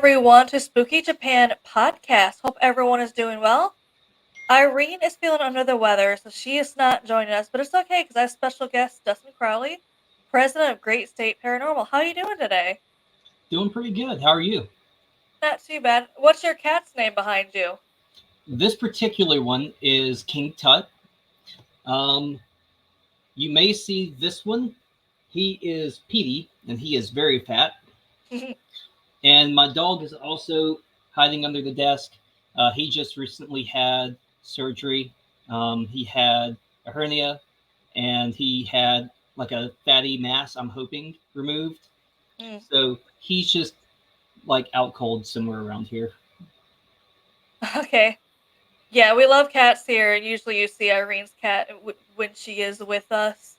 everyone to Spooky Japan podcast. Hope everyone is doing well. Irene is feeling under the weather, so she is not joining us, but it's okay because I have special guest Dustin Crowley, president of Great State Paranormal. How are you doing today? Doing pretty good. How are you? Not too bad. What's your cat's name behind you? This particular one is King Tut. Um, you may see this one. He is Petey, and he is very fat. And my dog is also hiding under the desk. He just recently had surgery. He had a hernia, and he had like a fatty mass, I'm hoping, removed. Mm. So he's just like out cold somewhere around here. Okay. Yeah, we love cats here, and usually you see Irene's cat when she is with us.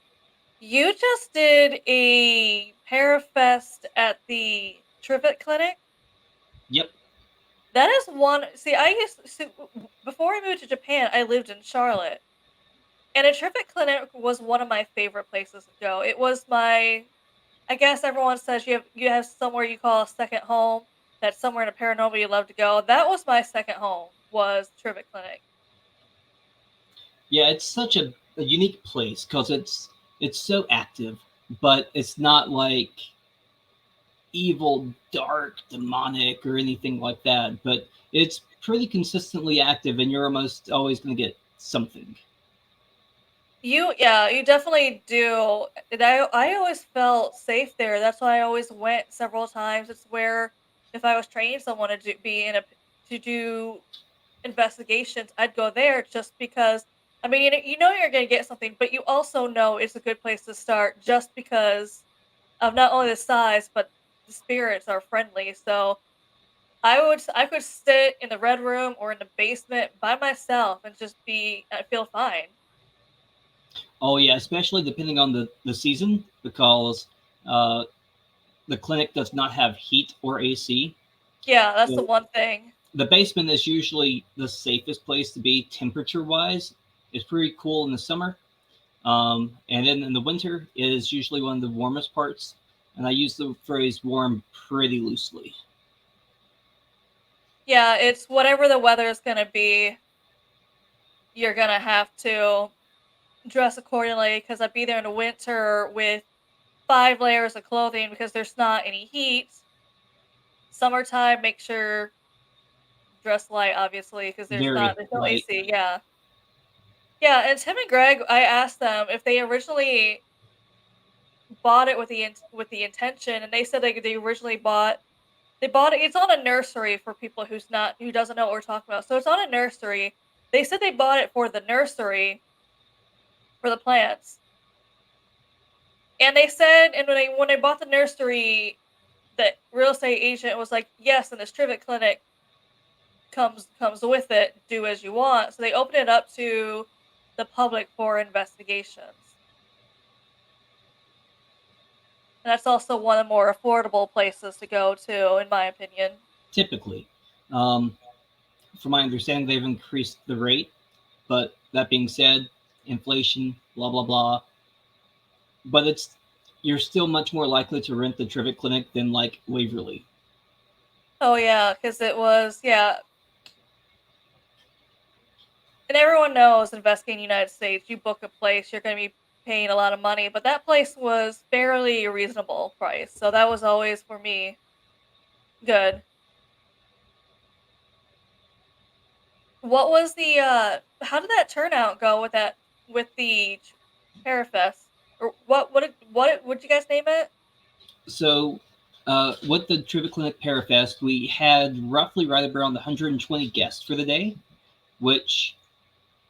You just did a Parafest at the Trivet Clinic. Yep. That is one. See, I used before I moved to Japan, I lived in Charlotte, and a trivia clinic was one of my favorite places to go. It was my. I guess everyone says you have somewhere you call a second home. That's somewhere in a paranormal you love to go. That was my second home. Was trivia clinic. Yeah, it's such a unique place because it's so active, but it's not like evil, dark, demonic, or anything like that. But it's pretty consistently active, and you're almost always going to get something. You definitely do. And I always felt safe there. That's why I always went several times. It's where if I was training someone be in a to do investigations, I'd go there just because. I mean, you know you're going to get something, but you also know it's a good place to start just because of not only the size, but the spirits are friendly. So I could sit in the red room or in the basement by myself and just I feel fine. Oh yeah, especially depending on the season, because uh, the clinic does not have heat or AC. Yeah, that's the So one thing. the basement is usually the safest place to be temperature wise. It's pretty cool in the summer. And then in the winter, it is usually one of the warmest parts. And I use the phrase warm pretty loosely. Yeah, it's whatever the weather is going to be, you're going to have to dress accordingly because I'd be there in the winter with 5 layers of clothing because there's not any heat. Summertime, make sure dress light, obviously, because Very there's no light. AC. Yeah. Yeah, and Tim and Greg, I asked them if they originally bought it with with the intention, and they said they originally bought it. It's on a nursery for people who doesn't know what we're talking about. So it's on a nursery. They said they bought it for the nursery for the plants, and they said, and when they bought the nursery, the real estate agent was like, "Yes, and this trivet clinic comes with it. Do as you want." So they opened it up to the public for investigations. And that's also one of the more affordable places to go to, in my opinion. Typically. Um, from my understanding, they've increased the rate, but that being said, inflation, blah blah blah. But it's you're still much more likely to rent the Trivet Clinic than like Waverly. Oh yeah, because it was and everyone knows investing in the United States, you book a place, you're going to be paying a lot of money, but that place was fairly a reasonable price. So that was always for me good. What was the how did that turnout go with the Parafest? Or what did you guys name it? So, with the Trivet Clinic Parafest, we had roughly right around 120 guests for the day, which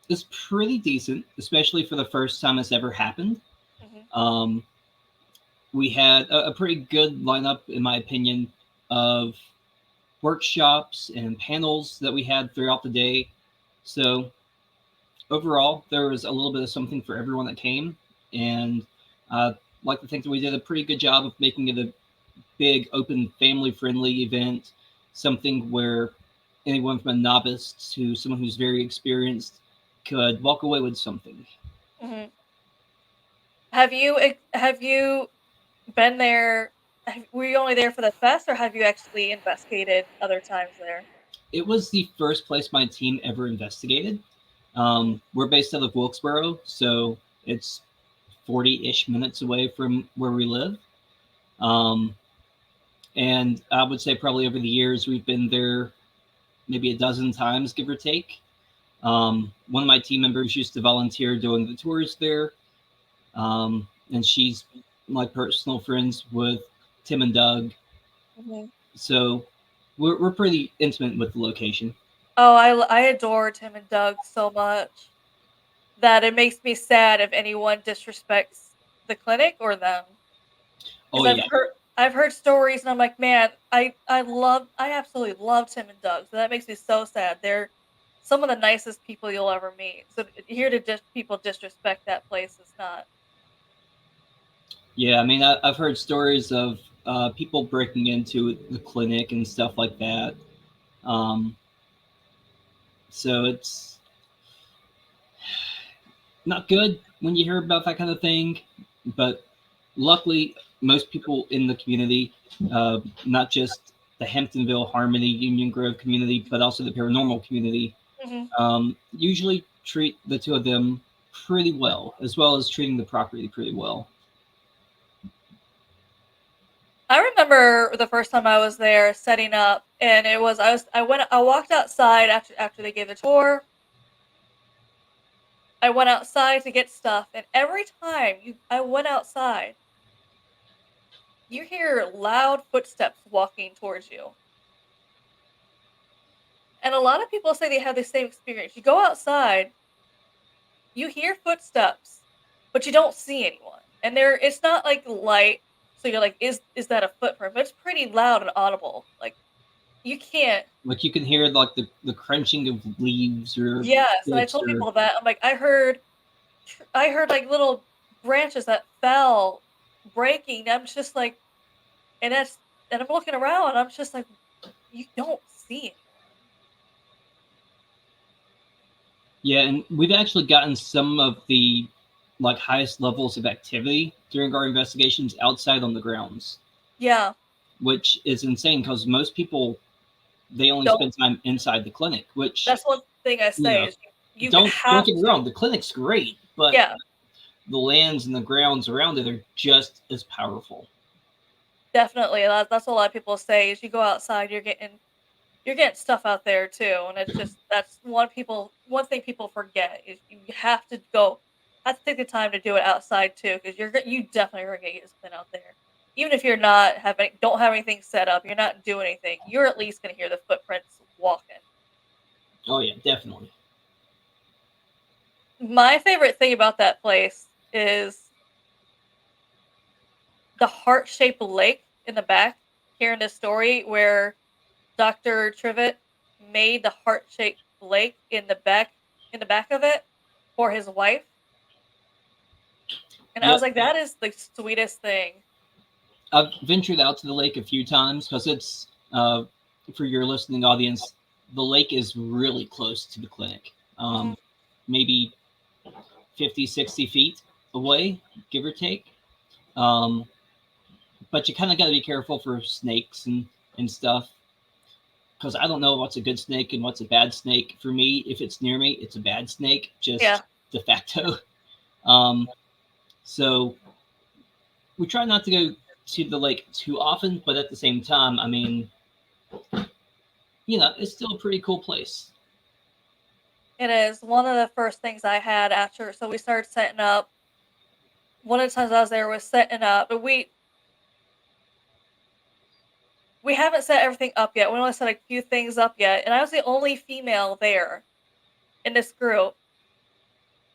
is pretty decent, especially for the first time it's ever happened. Hmm. Um, we had a pretty good lineup, in my opinion, of workshops and panels that we had throughout the day. So overall, there was a little bit of something for everyone that came, and I like to think that we did a pretty good job of making it a big, open, family-friendly event. Something where anyone from a novice to someone who's very experienced could walk away with something. Hmm. Have you been there? were you only there for the fest, or have you actually investigated other times there? It was the first place my team ever investigated. Mhm. We're based out of Wilkesboro, so it's 40-ish minutes away from where we live. Um, and I would say probably over the years we've been there maybe a dozen times, give or take. One of my team members used to volunteer doing the tours there, and she's my personal friends with Tim and Doug, Mhm. so we're pretty intimate with the location. Oh, I adore Tim and Doug so much that it makes me sad if anyone disrespects the clinic or them. Oh Because yeah, I've heard stories and I'm like, man, I absolutely love Tim and Doug. So that makes me so sad. They're some of the nicest people you'll ever meet. So here to just people disrespect that place is not. yeah. I mean, I've heard stories of people breaking into the clinic and stuff like that. Um, so it's not good when you hear about that kind of thing, but luckily, most people in the community, not just the Hamptonville, Harmony, Union Grove community, but also the paranormal community, Mhm. usually treat the two of them pretty well as treating the property pretty well. I remember the first time I was there setting up, and I walked outside after they gave the tour. I went outside to get stuff, and every time I went outside, you hear loud footsteps walking towards you. And a lot of people say they have the same experience. You go outside, you hear footsteps, but you don't see anyone. And it's not like light, so you're like, is that a footprint? But it's pretty loud and audible. Like you can't. Like you can hear like the crunching of leaves or Yes, and I sticks told or people that I'm like, I heard like little branches that fell breaking. I'm just like, and that's and I'm looking around. And I'm just like, you don't see it. yeah, and we've actually gotten some of the like highest levels of activity during our investigations outside on the grounds, Yeah, which is insane because most people they only don't. spend time inside the clinic, which That's one thing I you say know is you don't have get me to. wrong, the clinic's great, but Yeah, the lands and the grounds around it are just as powerful. definitely. That's what a lot of people say is you go outside, you're getting stuff out there too, and it's just that's one thing people forget is you have to take the time to do it outside too because you definitely are gonna get something out there. Even if you're not having don't have anything set up, you're not doing anything. You're at least gonna hear the footprints walking. Oh yeah, definitely. My favorite thing about that place is the heart-shaped lake in the back. Hearing this story where Dr. Trivet made the heart-shaped lake in the back of it for his wife, and I was Yep, like, "That is the sweetest thing." I've ventured out to the lake a few times because it's for your listening audience, the lake is really close to the clinic. Mhm. Maybe 50, 60 feet away, give or take. Um, but you kind of got to be careful for snakes and stuff because I don't know what's a good snake and what's a bad snake. For me, if it's near me, it's a bad snake, Yeah, just de facto. Um, so we try not to go to the lake too often, but at the same time, I mean, it's still a pretty cool place. it is. One of the first things I had after we started setting up, one of the times I was there was setting up, but we haven't set everything up yet. We only set a few things up yet, and I was the only female there in this group.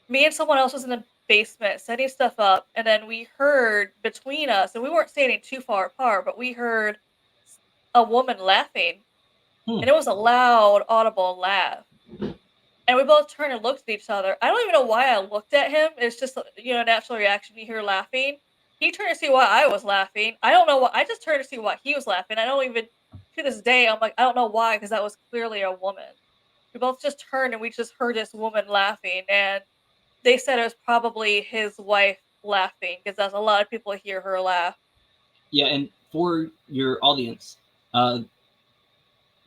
Me and someone else was in the basement setting stuff up, and then we heard between us, and we weren't standing too far apart, but we heard a woman laughing, Hmm. and it was a loud, audible laugh. And we both turned and looked at each other. I don't even know why I looked at him. It's just a natural reaction. You hear laughing. He turned to see why I was laughing. I don't know why. I just turned to see why he was laughing. I don't even to this day. I'm like I don't know why because that was clearly a woman. We both just turned and we just heard this woman laughing, and they said it was probably his wife laughing because that's a lot of people hear her laugh. Yeah, and for your audience, uh,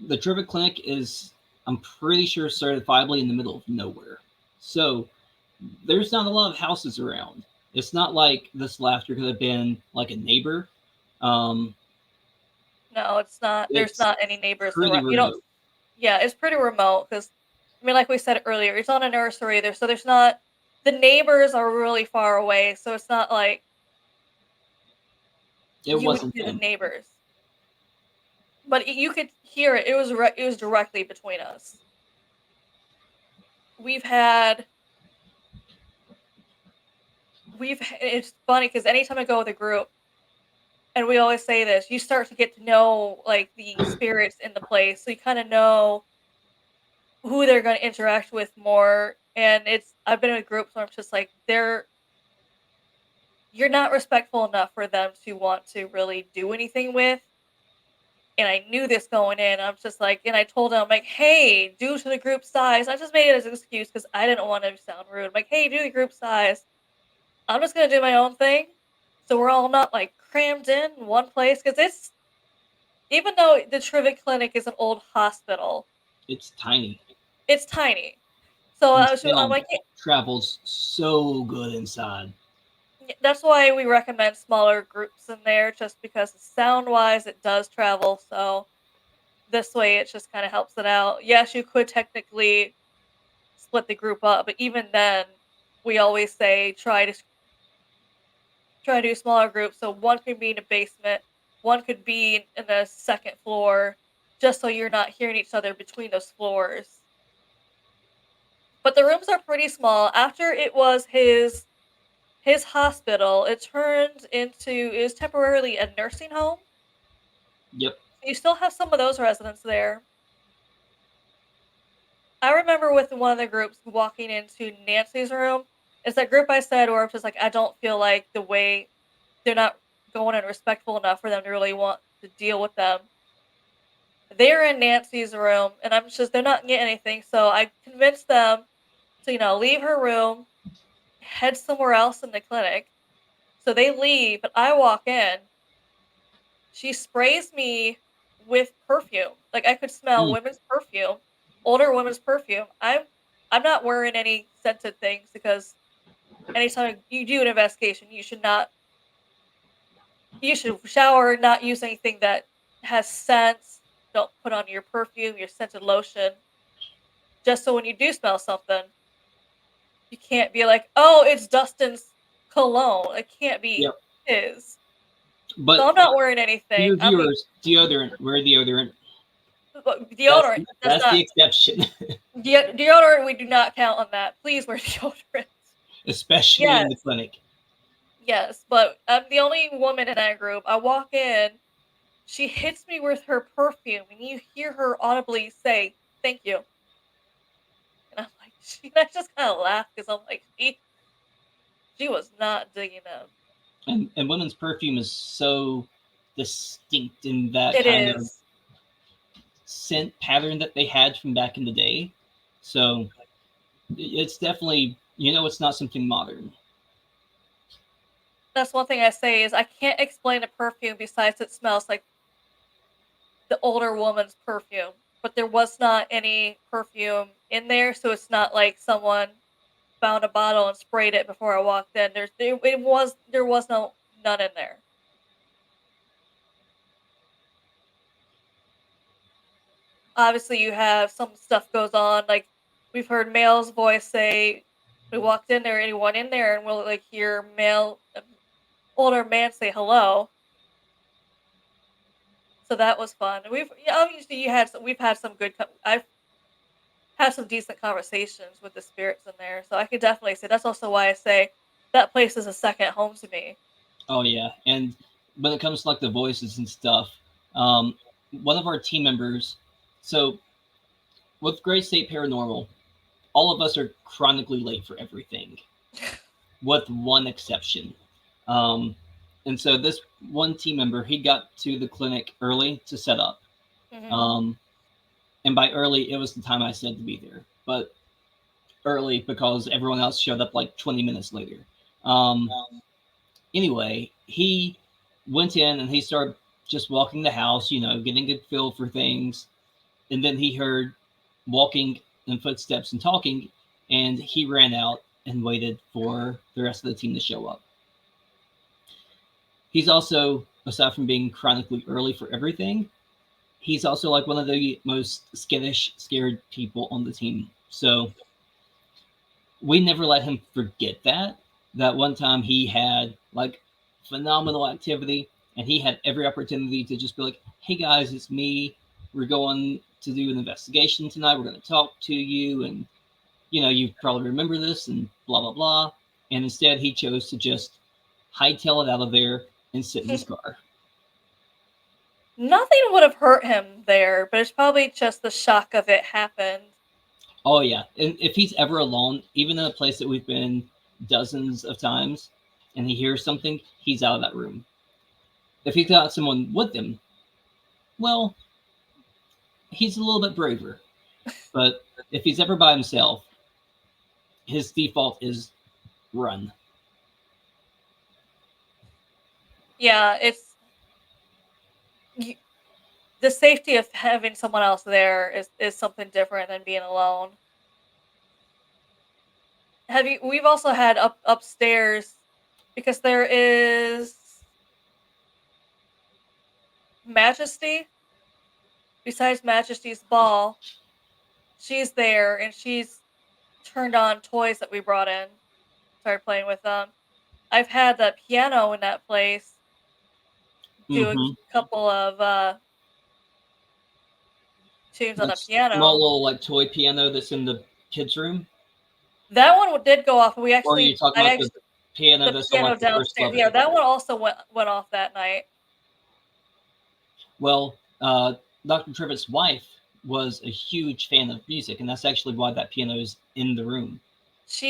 the Trivia Clinic is, I'm pretty sure, certifiably in the middle of nowhere. So there's not a lot of houses around. It's not like this laughter could have been like a neighbor. Um, No, it's not. There's it's not any neighbors pretty around. You don't. remote. Yeah, it's pretty remote because, I mean, like we said earlier, it's on a nursery there, so there's not. The neighbors are really far away, so it's not like It you would wasn't hear the him. neighbors, but you could hear it. It was directly between us. We've had it's funny because anytime I go with a group, and we always say this, you start to get to know like the spirits in the place, so you kind of know who they're going to interact with more. And it's I've been in groups where I'm just like you're not respectful enough for them to want to really do anything with. And I knew this going in. I'm just like, and I told them, I'm like, hey, due to the group size, I just made it as an excuse because I didn't want to sound rude. I'm like, hey, due to the group size, I'm just gonna do my own thing. So we're all not like crammed in one place because it's even though the Trivet Clinic is an old hospital, It's tiny. it's tiny. So And I'm sound like, travels so good inside. that's why we recommend smaller groups in there, just because sound wise it does travel. So this way it just kind of helps it out. Yes, you could technically split the group up, but even then, we always say try to do smaller groups. So one could be in a basement, one could be in the second floor, just so you're not hearing each other between those floors. But the rooms are pretty small. After it was his hospital, it turned into it was temporarily a nursing home. Yep. You still have some of those residents there. I remember with one of the groups walking into Nancy's room. It's that group I said where I'm just like, I don't feel like the way they're not going in respectful enough for them to really want to deal with them. They're in Nancy's room, and I'm just they're not getting anything. So I convinced them to leave her room, head somewhere else in the clinic. So they leave, but I walk in. She sprays me with perfume. Like I could smell Mm. women's perfume, older women's perfume. I'm not wearing any scented things because anytime you do an investigation, you should shower, not use anything that has scents. Don't put on your perfume, your scented lotion. Just so when you do smell something, you can't be like, "Oh, it's Dustin's cologne." It can't be Yep. his. So But I'm not wearing to anything. your viewers, deodorant. Wear deodorant. That's Deodorant does that's the not. exception, Deodorant, we do not count on that. Please wear deodorant. especially in the Yes, clinic. yes, but I'm the only woman in that group. I walk in, she hits me with her perfume, and you hear her audibly say, "Thank you." And I'm like, I just kind of laugh because I'm like, she was not digging them. And women's perfume is so distinct in that It kind of is. scent pattern that they had from back in the day. So it's definitely, it's not something modern. That's one thing I say is I can't explain a perfume besides it smells like the older woman's perfume. But there was not any perfume in there, so it's not like someone found a bottle and sprayed it before I walked in. There was none in there. Obviously, you have some stuff goes on like we've heard male's voice say we walked in there, anyone in there, and we'll like hear older man say hello. So that was fun. Obviously we've had some I've had some decent conversations with the spirits in there. So I could definitely say that's also why I say that place is a second home to me. Oh yeah, and when it comes to like the voices and stuff, um, one of our team members. So with Great State Paranormal, all of us are chronically late for everything, with one exception. Um, and so this one team member, he got to the clinic early to set up. Hmm. Um, and by early, it was the time I said to be there, but early because everyone else showed up like 20 minutes later. Um, anyway, he went in and he started just walking the house, getting a good feel for things. And then he heard walking and footsteps and talking, and he ran out and waited for the rest of the team to show up. He's also, aside from being chronically early for everything, he's also like one of the most skittish, scared people on the team. So we never let him forget that. That one time he had like phenomenal activity, and he had every opportunity to just be like, "Hey guys, it's me. We're going to do an investigation tonight. We're going to talk to you, and you probably remember this, and blah blah blah." And instead, he chose to just hightail it out of there and sit in his car. Nothing would have hurt him there, but it's probably just the shock of it happened. Oh yeah, and if he's ever alone, even in a place that we've been dozens of times, and he hears something, he's out of that room. If he's got someone with him, well, he's a little bit braver. But if he's ever by himself, his default is run. Yeah, y- the safety of having someone else there is something different than being alone. We've also had upstairs because there is Majesty. Besides Majesty's ball, she's there and she's turned on toys that we brought in, started playing with them. I've had the piano in that place do a Mm-hmm. couple of tunes on That a small piano. little like toy piano that's in the kids' room, That one did go off. or are you talking I about the actually piano the that's on piano like the first downstairs. Yeah, level? that one also went off that night. Well, Dr. Trivets' wife was a huge fan of music, and that's actually why that piano is in the room.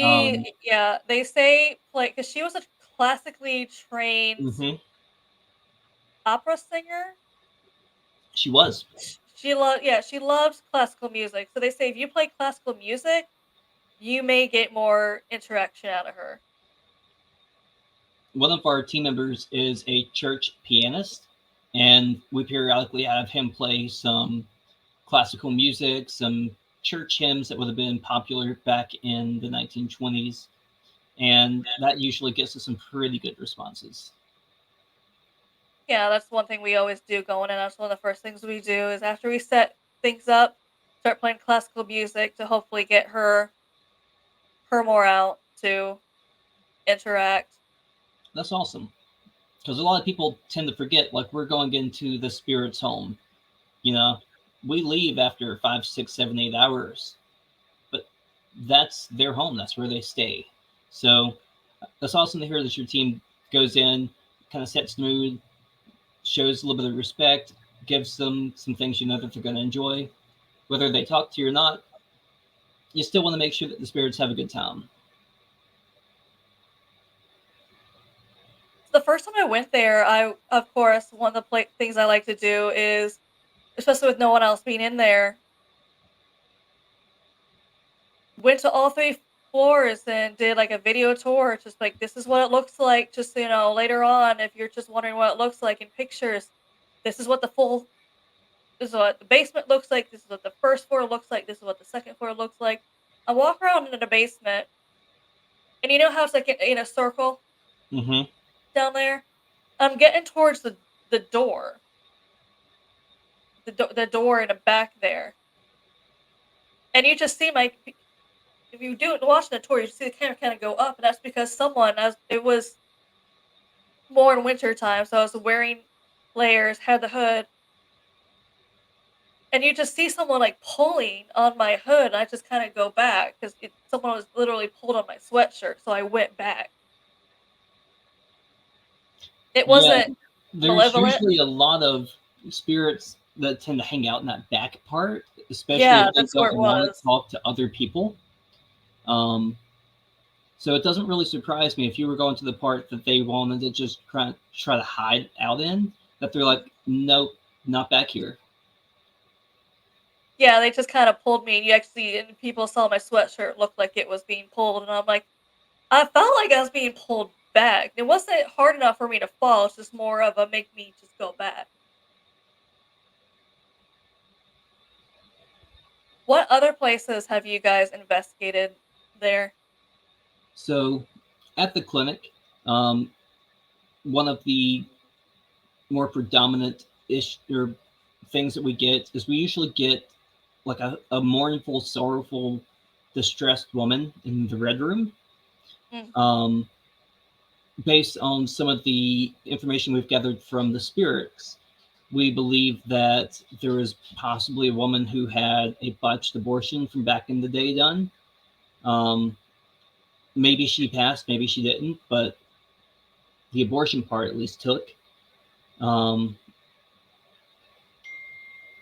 Um, Yeah, they say play because she was a classically trained mm-hmm. opera singer. She was. She loves classical music. So they say if you play classical music, you may get more interaction out of her. One of our team members is a church pianist, and we periodically have him play some classical music, some church hymns that would have been popular back in the 1920s, and that usually gets us some pretty good responses. Yeah, that's one thing we always do going in. That's one of the first things we do is after we set things up, start playing classical music to hopefully get her more out to interact. That's awesome, because a lot of people tend to forget, like, we're going into the spirit's home. You know, we leave after 5, 6, 7, 8 hours, but that's their home. That's where they stay. So that's awesome to hear that your team goes in, kind of sets the mood, shows a little bit of respect, gives them some things that they're going to enjoy. Whether they talk to you or not, you still want to make sure that the spirits have a good time. The first time I went there, I of course one of the things I like to do is, especially with no one else being in there, went to all 3 floors and did, like, a video tour, just like, "This is what it looks like," just so, later on, if you're just wondering what it looks like in pictures, this is what this is what the basement looks like, this is what the first floor looks like, this is what the second floor looks like. I walk around in the basement, and you know how it's, like, in a circle Mm-hmm. down there? I'm getting towards the door, the door in the back there, and you just see my if you do it watching the tour, you see the camera kinda go up, and that's because someone as it was more in winter time, so I was wearing layers, had the hood, and you just see someone, like, pulling on my hood, and I just kinda go back 'cause someone was literally pulled on my sweatshirt, so I went back. It Yeah, wasn't there's malevolent. usually a lot of spirits that tend to hang out in that back part, especially if Yeah, they that's where don't it want to was. talk to other people. Um, so it doesn't really surprise me if you were going to the part that they wanted to just try to hide out in, that they're like, nope, not back here. Yeah, they just kinda pulled me, and you actually and people saw my sweatshirt looked like it was being pulled, and I'm like, I felt like I was being pulled back. It wasn't hard enough for me to fall, it's just more of a make me just go back. What other places have you guys investigated there? So at the clinic, um, one of the more predominant ish or things that we get is we usually get like a mournful, sorrowful, distressed woman in the red room. Mm. Um, Based on some of the information we've gathered from the spirits, we believe that there was possibly a woman who had a botched abortion from back in the day done. Um, Maybe she passed, maybe she didn't, but the abortion part at least took. Um,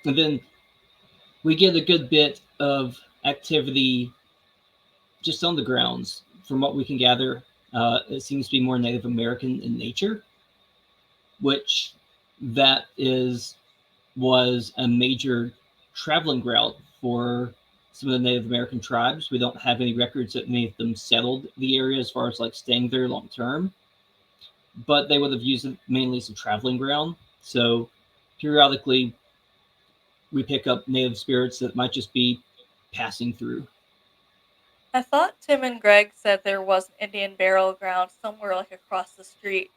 and then we get a good bit of activity just on the grounds. From what we can gather, it seems to be more Native American in nature, which that is was a major traveling route for some of the Native American tribes. We don't have any records that any of them settled the area as far as like staying there long term, but they would have used it mainly as a traveling ground. So periodically, we pick up native spirits that might just be passing through. I thought Tim and Greg said there was an Indian burial ground somewhere like across the street.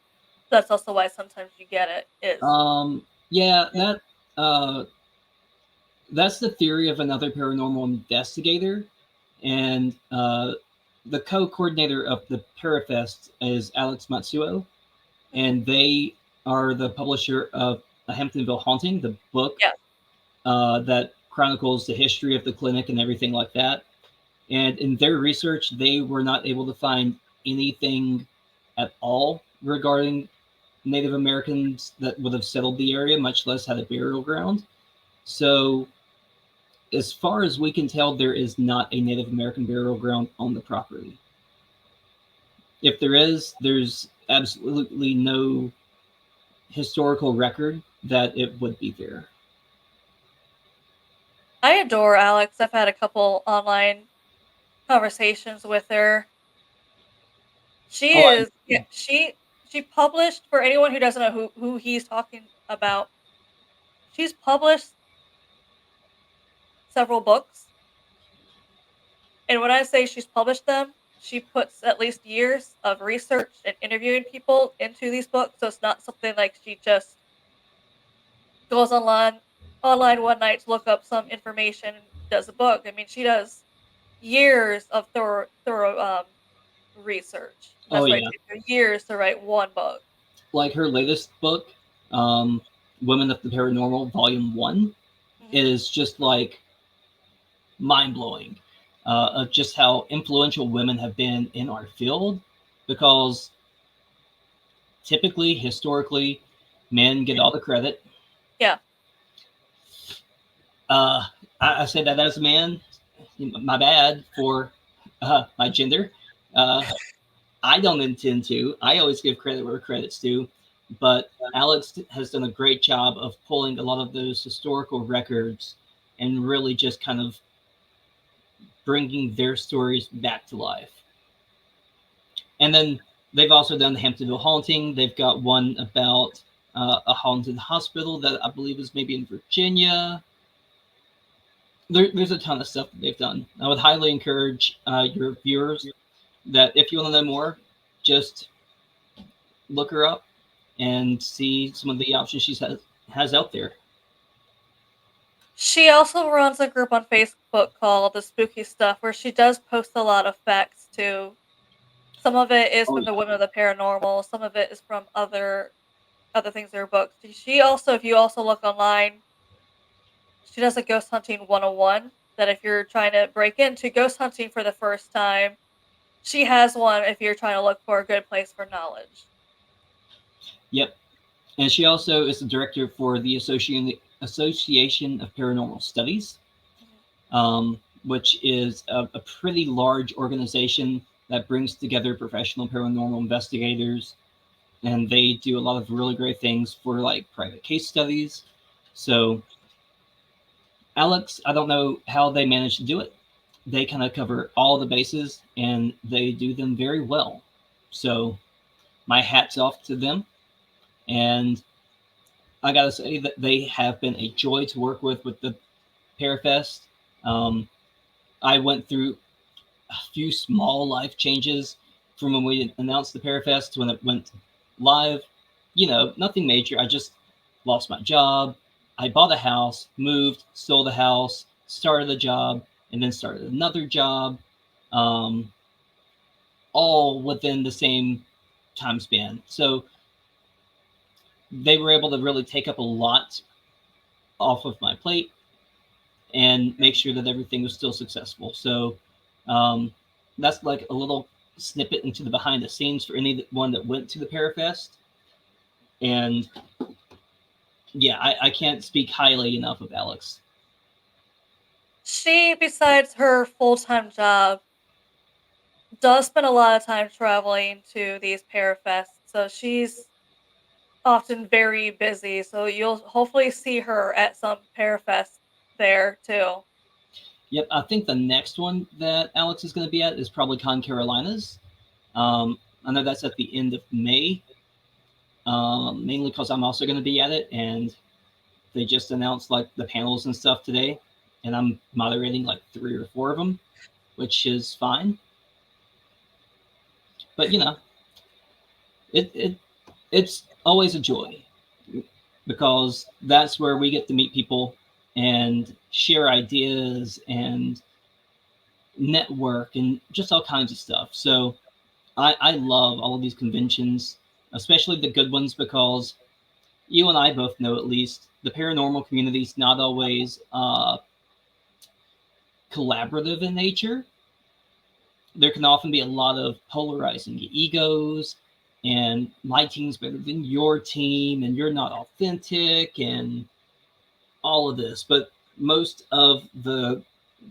That's also why sometimes you get it. Is Yeah, uh, that's the theory of another paranormal investigator, and the co-coordinator of the Parafest is Alex Matsuo, Mhm. and they are the publisher of A Hamptonville Haunting, the book Yeah. that chronicles the history of the clinic and everything like that. And in their research, they were not able to find anything at all regarding Native Americans that would have settled the area, much less had a burial ground. So, as far as we can tell, there is not a Native American burial ground on the property. If there is, there's absolutely no historical record that it would be there. I adore Alex. I've had a couple online conversations with her. She Oh, is yeah, she published for anyone who doesn't know who he's talking about. She's published several books, and when I say she's published them, she puts at least years of research and interviewing people into these books. So it's not something like she just goes online one night to look up some information and does a book. I mean, she does years of thorough research. oh That's why it yeah. takes her years to write one book. Like her latest book, um, Women of the Paranormal, Volume 1, Mhm. is just like mind blowing of just how influential women have been in our field because typically, historically, men get all the credit. Yeah. Uh, I say that as a man, my bad for my gender. Uh, I don't intend to. I always give credit where credit's due. But Alex has done a great job of pulling a lot of those historical records and really just kind of bringing their stories back to life. And then they've also done the Hamptonville Haunting. They've got one about a haunted hospital that I believe is maybe in Virginia. There's a ton of stuff that they've done. I would highly encourage your viewers that if you want to know more, just look her up and see some of the options she has out there. She also runs a group on Facebook called The Spooky Stuff where she does post a lot of facts too. Some of it is Oh from the yeah. Women of the Paranormal, some of it is from other things in her books. She also if you also look online, she does a ghost hunting 101 that if you're trying to break into ghost hunting for the first time, she has one if you're trying to look for a good place for knowledge. Yep. And she also is the director for the Association of Paranormal Studies, Mhm. which is a pretty large organization that brings together professional paranormal investigators, and they do a lot of really great things for like private case studies. So, Alex, I don't know how they manage to do it. They kind of cover all the bases and they do them very well. So, my hat's off to them. And I gotta say that they have been a joy to work with the Parafest. Um, I went through a few small life changes from when we announced the Parafest to when it went live. You know, nothing major. I just lost my job. I bought a house, moved, sold a house, started a job, and then started another job, um, all within the same time span. So they were able to really take up a lot off of my plate and make sure that everything was still successful. So um, that's like a little snippet into the behind the scenes for anyone that went to the Parafest. And yeah, I can't speak highly enough of Alex. She, besides her full-time job, does spend a lot of time traveling to these Parafests, so she's often very busy. So you'll hopefully see her at some Parafest there too. Yep, I think the next one that Alex is going to be at is probably Con Carolinas. I know that's at the end of May, mainly because I'm also going to be at it, and they just announced like the panels and stuff today, and I'm moderating like 3 or 4 of them, which is fine. But you know, it it's always a joy because that's where we get to meet people and share ideas and network and just all kinds of stuff. So I love all of these conventions, especially the good ones, because you and I both know at least the paranormal community is not always collaborative in nature. There can often be a lot of polarizing egos and my team's better than your team and you're not authentic and all of this. But most of the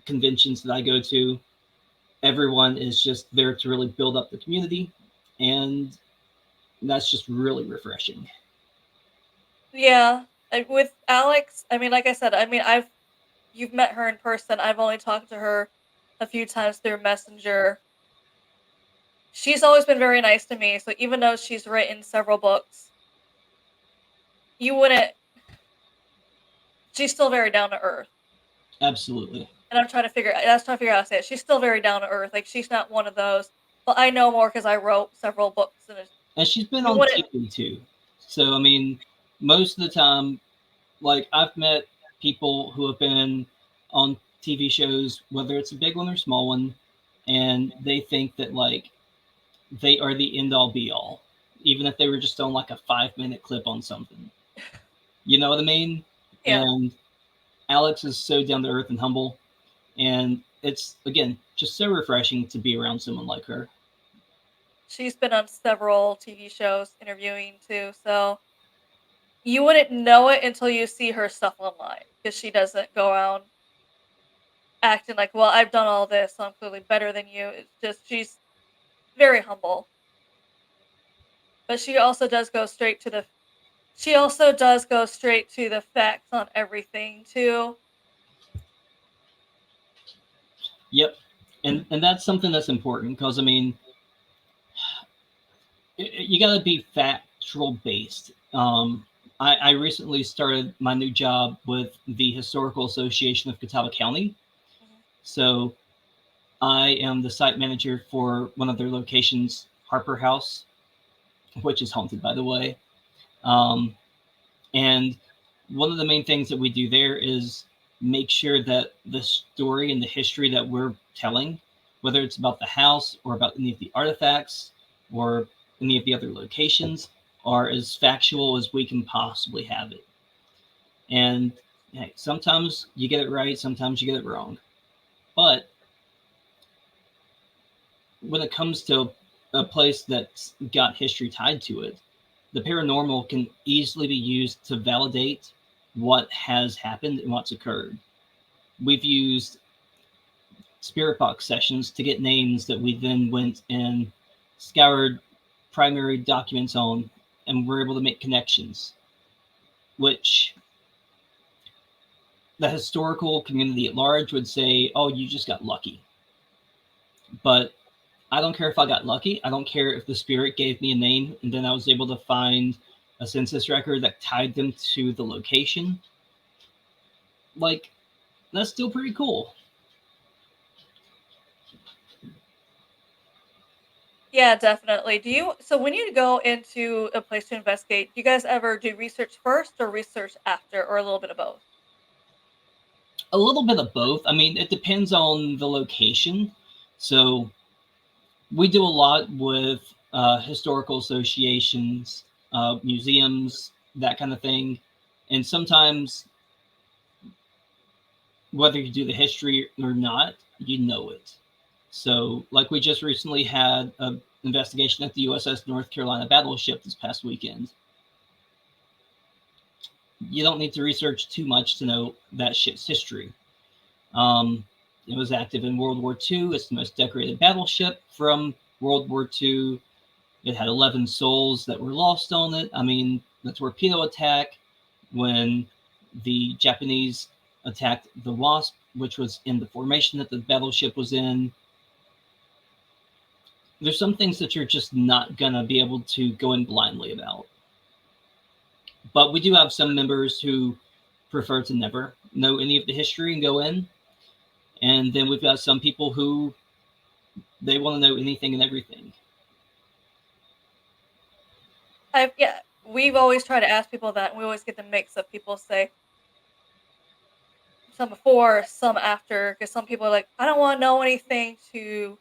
conventions that I go to, everyone is just there to really build up the community. And that's just really refreshing. Yeah, with Alex, I mean, like I said, I mean, you've met her in person. I've only talked to her a few times through Messenger. She's always been very nice to me. So even though she's written several books, you wouldn't. She's still very down to earth. Absolutely. And I'm trying to figure. That's trying to figure out how to say it. She's still very down to earth. Like she's not one of those. But I know more because I wrote several books, and And she's been you on wouldn't. TV too. So, I mean, most of the time, like, I've met people who have been on TV shows, whether it's a big one or small one, and they think that, like, they are the end all be all, even if they were just on like a 5 minute clip on something. You know what I mean? Yeah, And Alex is so down to earth and humble. And it's, again, just so refreshing to be around someone like her. she's been on several TV shows interviewing too. So you wouldn't know it until you see her stuff online because she doesn't go around acting like, well, I've done all this, so I'm clearly better than you. It's just she's very humble. But she also does go straight to the facts on everything too. Yep. And that's something that's important because, I mean, you got to be factual based. I recently started my new job with the Historical Association of Catawba County. Mhm. So I am the site manager for one of their locations, Harper House, which is haunted, by the way. Um, and one of the main things that we do there is make sure that the story and the history that we're telling, whether it's about the house or about any of the artifacts or any of the other locations, are as factual as we can possibly have it. And hey, sometimes you get it right, sometimes you get it wrong. But when it comes to a place that's got history tied to it, the paranormal can easily be used to validate what has happened and what's occurred. We've used spirit box sessions to get names that we then went and scoured primary documents on and were able to make connections, which the historical community at large would say, oh, you just got lucky. But I don't care if I got lucky. I don't care if the spirit gave me a name and then I was able to find a census record that tied them to the location. Like, that's still pretty cool. Yeah, definitely. So when you go into a place to investigate, do you guys ever do research first or research after, or a little bit of both? A little bit of both. I mean, it depends on the location. So we do a lot with historical associations, museums, that kind of thing. And sometimes, whether you do the history or not, you know it. So, like we just recently had an investigation at the USS North Carolina battleship this past weekend. You don't need to research too much to know that ship's history. Um, it was active in World War II. It's the most decorated battleship from World War II. It had 11 souls that were lost on it. I mean, the torpedo attack when the Japanese attacked the Wasp, which was in the formation that the battleship was in. There's some things that you're just not going to be able to go in blindly about. But we do have some members who prefer to never know any of the history and go in. And then we've got some people who they want to know anything and everything. We've always tried to ask people that, and we always get the mix of people say some before, some after, because some people are like, I don't want to know anything to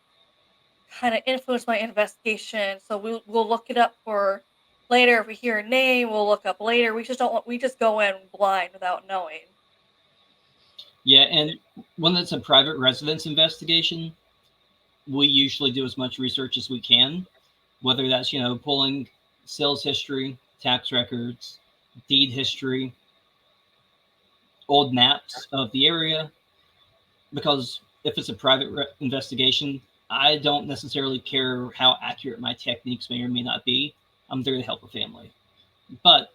kind of influence my investigation, so we'll look it up for later. If we hear a name, we'll look up later. We just don't want, we just go in blind without knowing. Yeah, and when it's a private residence investigation, we usually do as much research as we can, whether that's, pulling sales history, tax records, deed history, old maps of the area, because if it's a private investigation, I don't necessarily care how accurate my techniques may or may not be. I'm there to help a family. But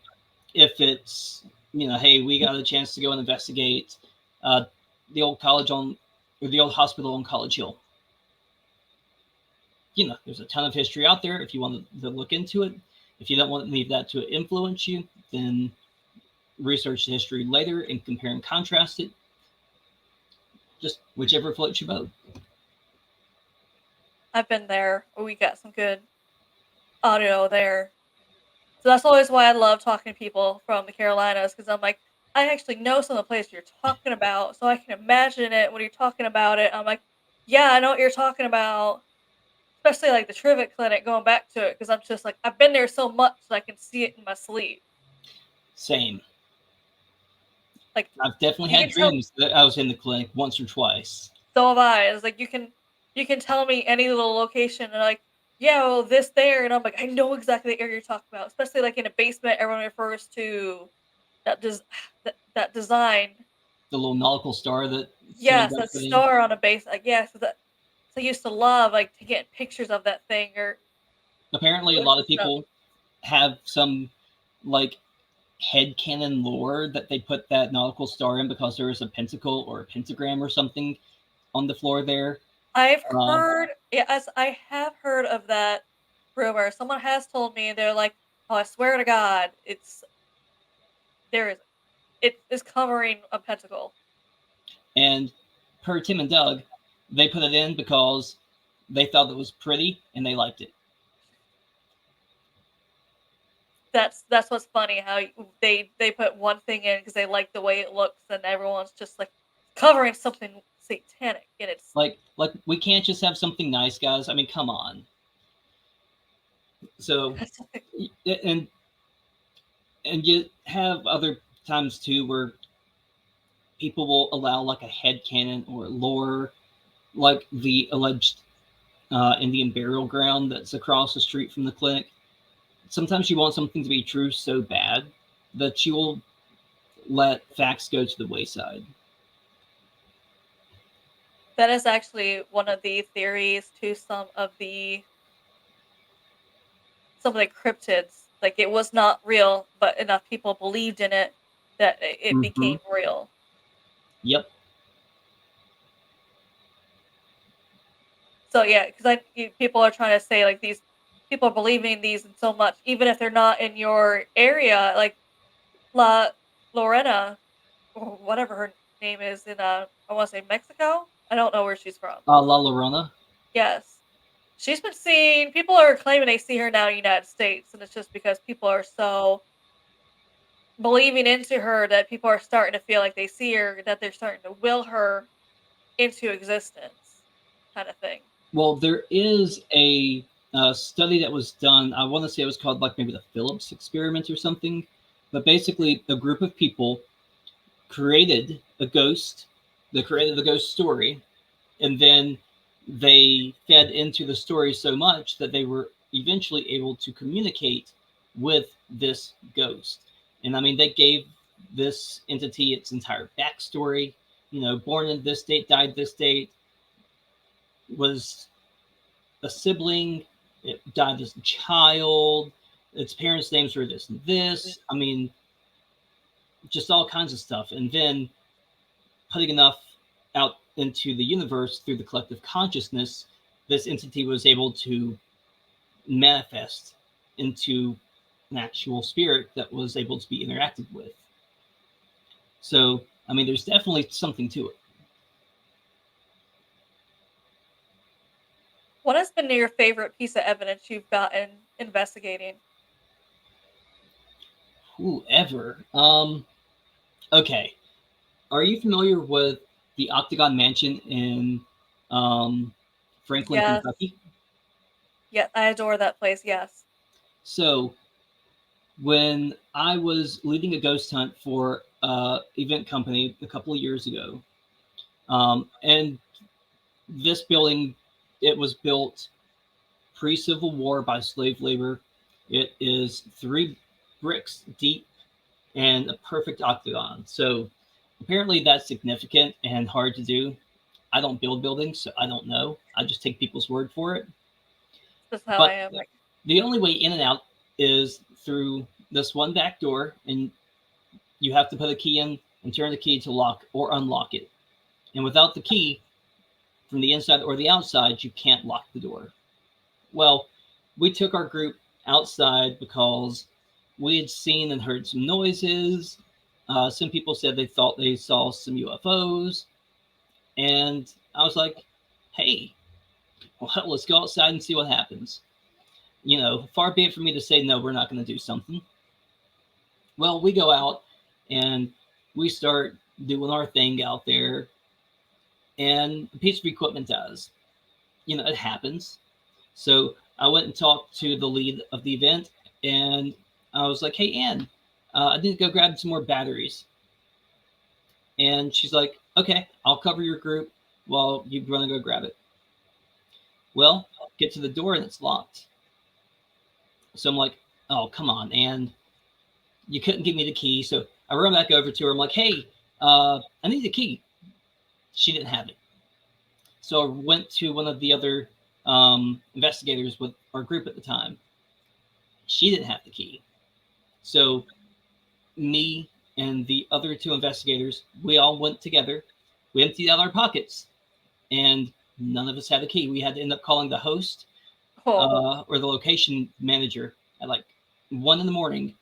if it's, hey, we got a chance to go and investigate uh, the old college on, or the old hospital on College Hill. There's a ton of history out there if you want to look into it. If you don't want to leave that to influence you, then research the history later and compare and contrast it. Just whichever floats your boat. I've been there. We got some good audio there. So that's always why I love talking to people from the Carolinas, because I'm like, I actually know some of the places you're talking about, so I can imagine it when you're talking about it. I'm like, yeah, I know what you're talking about. Especially like the Trivet Clinic, going back to it, because I'm just like, I've been there so much that I can see it in my sleep. Same. Like, I've definitely you had can tell. dreams that I was in the clinic once or twice. So have I. It's like you can tell me any little location, and like, yeah, well, this there, and I'm like, I know exactly the area you're talking about. Especially like in a basement, everyone refers to that that design. The little nautical star that someone Yes, got that put in. star on a base. Like, yes, so I used to love like to get pictures of that thing or Apparently, a look lot of stuff. people have some like headcanon lore that they put that nautical star in because there was a pentacle or a pentagram or something on the floor there. I've Uh, heard, yes, I have heard of that rumor. Someone has told me, they're like, "Oh, I swear to God, there is it is covering a pentacle." and per Tim and Doug, they put it in because they thought it was pretty and they liked it. That's what's funny, how they put one thing in because they like the way it looks, and everyone's just like covering something satanic, and it's Like we can't just have something nice, guys. I mean, come on. So, and you have other times too where people will allow like a head canon or lore, like the alleged Indian burial ground that's across the street from the clinic. Sometimes you want something to be true so bad that you will let facts go to the wayside. that is actually one of the theories to some of the cryptids. Like, it was not real, but enough people believed in it that it Mm-hmm. became real. Yep. So yeah, because people are trying to say like these people are believing these and so much, even if they're not in your area, like La Lorena or whatever her name is in I want to say Mexico. I don't know where she's from. La Llorona. Yes, She's been seen. People are claiming they see her now in the United States, and it's just because people are so believing into her that people are starting to feel like they see her, that they're starting to will her into existence, kind of thing. Well, there is a study that was done. I want to say it was called like maybe the Phillips experiment or something. But basically, a group of people created a ghost. They created the ghost story, and then they fed into the story so much that they were eventually able to communicate with this ghost. And I mean, they gave this entity its entire backstory. You know, born in this date, died this date, was a sibling, it died as a child, its parents' names were this and this. I mean, just all kinds of stuff. And then putting enough out into the universe through the collective consciousness, this entity was able to manifest into an actual spirit that was able to be interacted with. So, I mean, there's definitely something to it. What has been your favorite piece of evidence you've gotten investigating? Whoever. Okay. Are you familiar with the Octagon Mansion in Franklin, Yes. Kentucky? Yeah, I adore that place. Yes. So, when I was leading a ghost hunt for event company a couple of years ago, and this building, it was built pre-Civil War by slave labor. It is 3 bricks deep and a perfect octagon. So apparently that's significant and hard to do. I don't build buildings, so I don't know. I just take people's word for it. That's how I But am. Like, the only way in and out is through this one back door, and you have to put a key in and turn the key to lock or unlock it. And without the key, from the inside or the outside, you can't lock the door. Well, we took our group outside because we had seen and heard some noises. Some people said they thought they saw some UFOs. And I was like, hey, well, let's go outside and see what happens. You know, far be it for me to say, no, we're not going to do something. Well, we go out and we start doing our thing out there, and a piece of equipment does. You know, it happens. So I went and talked to the lead of the event, and I was like, "Hey, Ann, I need to go grab some more batteries." And she's like, "Okay, I'll cover your group while you run and go grab it." Well, get to the door and it's locked. So I'm like, "Oh, come on, Ann, you couldn't give me the key." So I run back over to her. I'm like, "Hey, I need the key." She didn't have it. So I went to one of the other investigators with our group at the time. She didn't have the key. So me and the other 2 investigators, we all went together. We emptied out our pockets, and none of us had a key. We had to end up calling the host oh, or the location manager at like 1 in the morning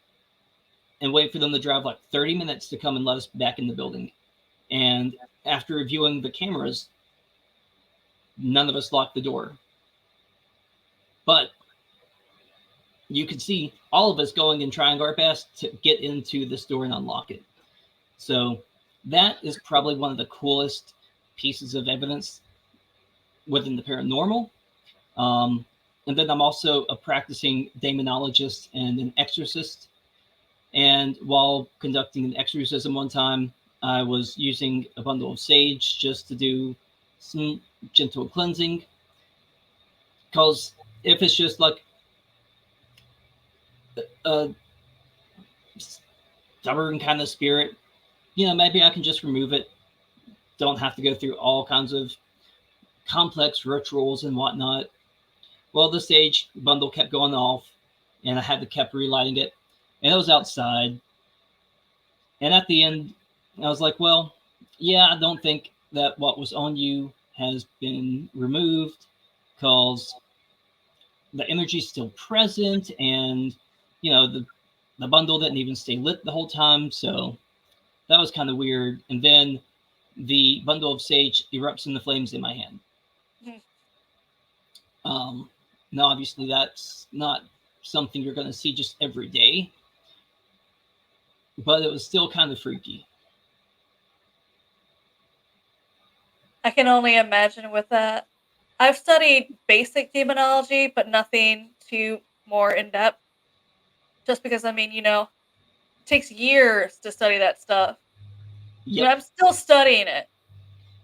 and wait for them to drive like 30 minutes to come and let us back in the building. And after reviewing the cameras, none of us locked the door. But you could see all of us going and trying our best to get into this door and unlock it. So that is probably one of the coolest pieces of evidence within the paranormal. Um, and then I'm also a practicing demonologist and an exorcist. And while conducting an exorcism one time, I was using a bundle of sage just to do some gentle cleansing. Because if it's just like a stubborn kind of spirit, you know, maybe I can just remove it. Don't have to go through all kinds of complex rituals and whatnot. Well, the sage bundle kept going off, and I had to keep relighting it, and it was outside. And at the end, I was like, "Well, yeah, I don't think that what was on you has been removed, because the energy's still present, and you know the bundle didn't even stay lit the whole time, so that was kind of weird." And then the bundle of sage erupts in the flames in my hand. Um, Now, obviously, that's not something you're going to see just every day, but it was still kind of freaky. I can only imagine with that. I've studied basic demonology, but nothing too more in depth. Just because, I mean, it takes years to study that stuff. I mean, Yep. I'm still studying it.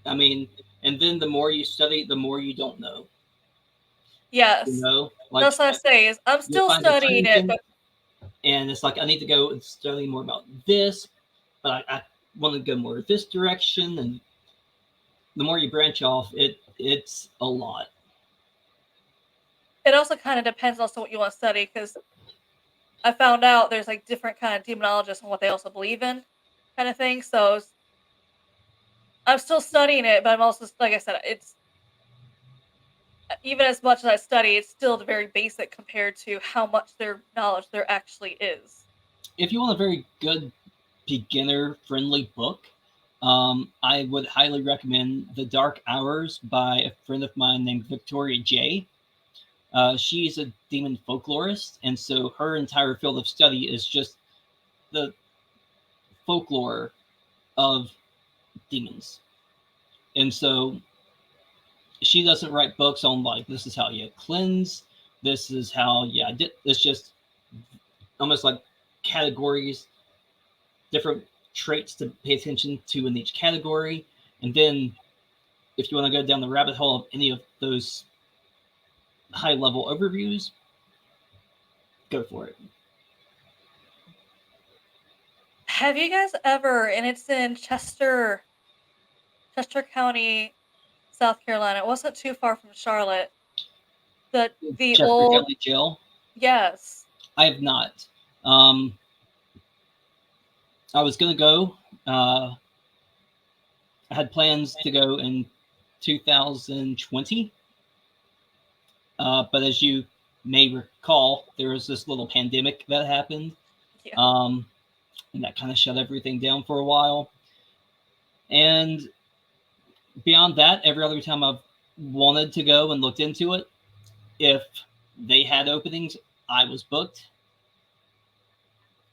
I mean, and then the more you study, the more you don't know. You Yes. know, like That's what I say is I'm you'll still find a studying it, tangent, but and it's like I need to go and study more about this, but I want to go more this direction, and the more you branch off, it's a lot. it also kind of depends also what you want to study because I found out there's like different kind of demonologists and what they also believe in, kind of thing. So I'm still studying it, but I'm also like I said, it's even as much as I study, it's still very basic compared to how much their knowledge there actually is. If you want a very good beginner friendly book, I would highly recommend The Dark Hours by a friend of mine named Victoria J. She's a demon folklorist, and so her entire field of study is just the folklore of demons. And so she doesn't write books on like this is how you cleanse, this is how it's just almost like categories, different traits to pay attention to in each category. And then if you want to go down the rabbit hole of any of those high level overviews, go for it. Have you guys ever, and it's in Chester County, South Carolina. It wasn't too far from Charlotte. The Chester old County Jail. yes. I have not. Um, I was gonna go. I had plans to go in 2020, but as you may recall, there was this little pandemic that happened, Yeah. um, and that kind of shut everything down for a while. And beyond that, every other time I've wanted to go and looked into it, if they had openings, I was booked,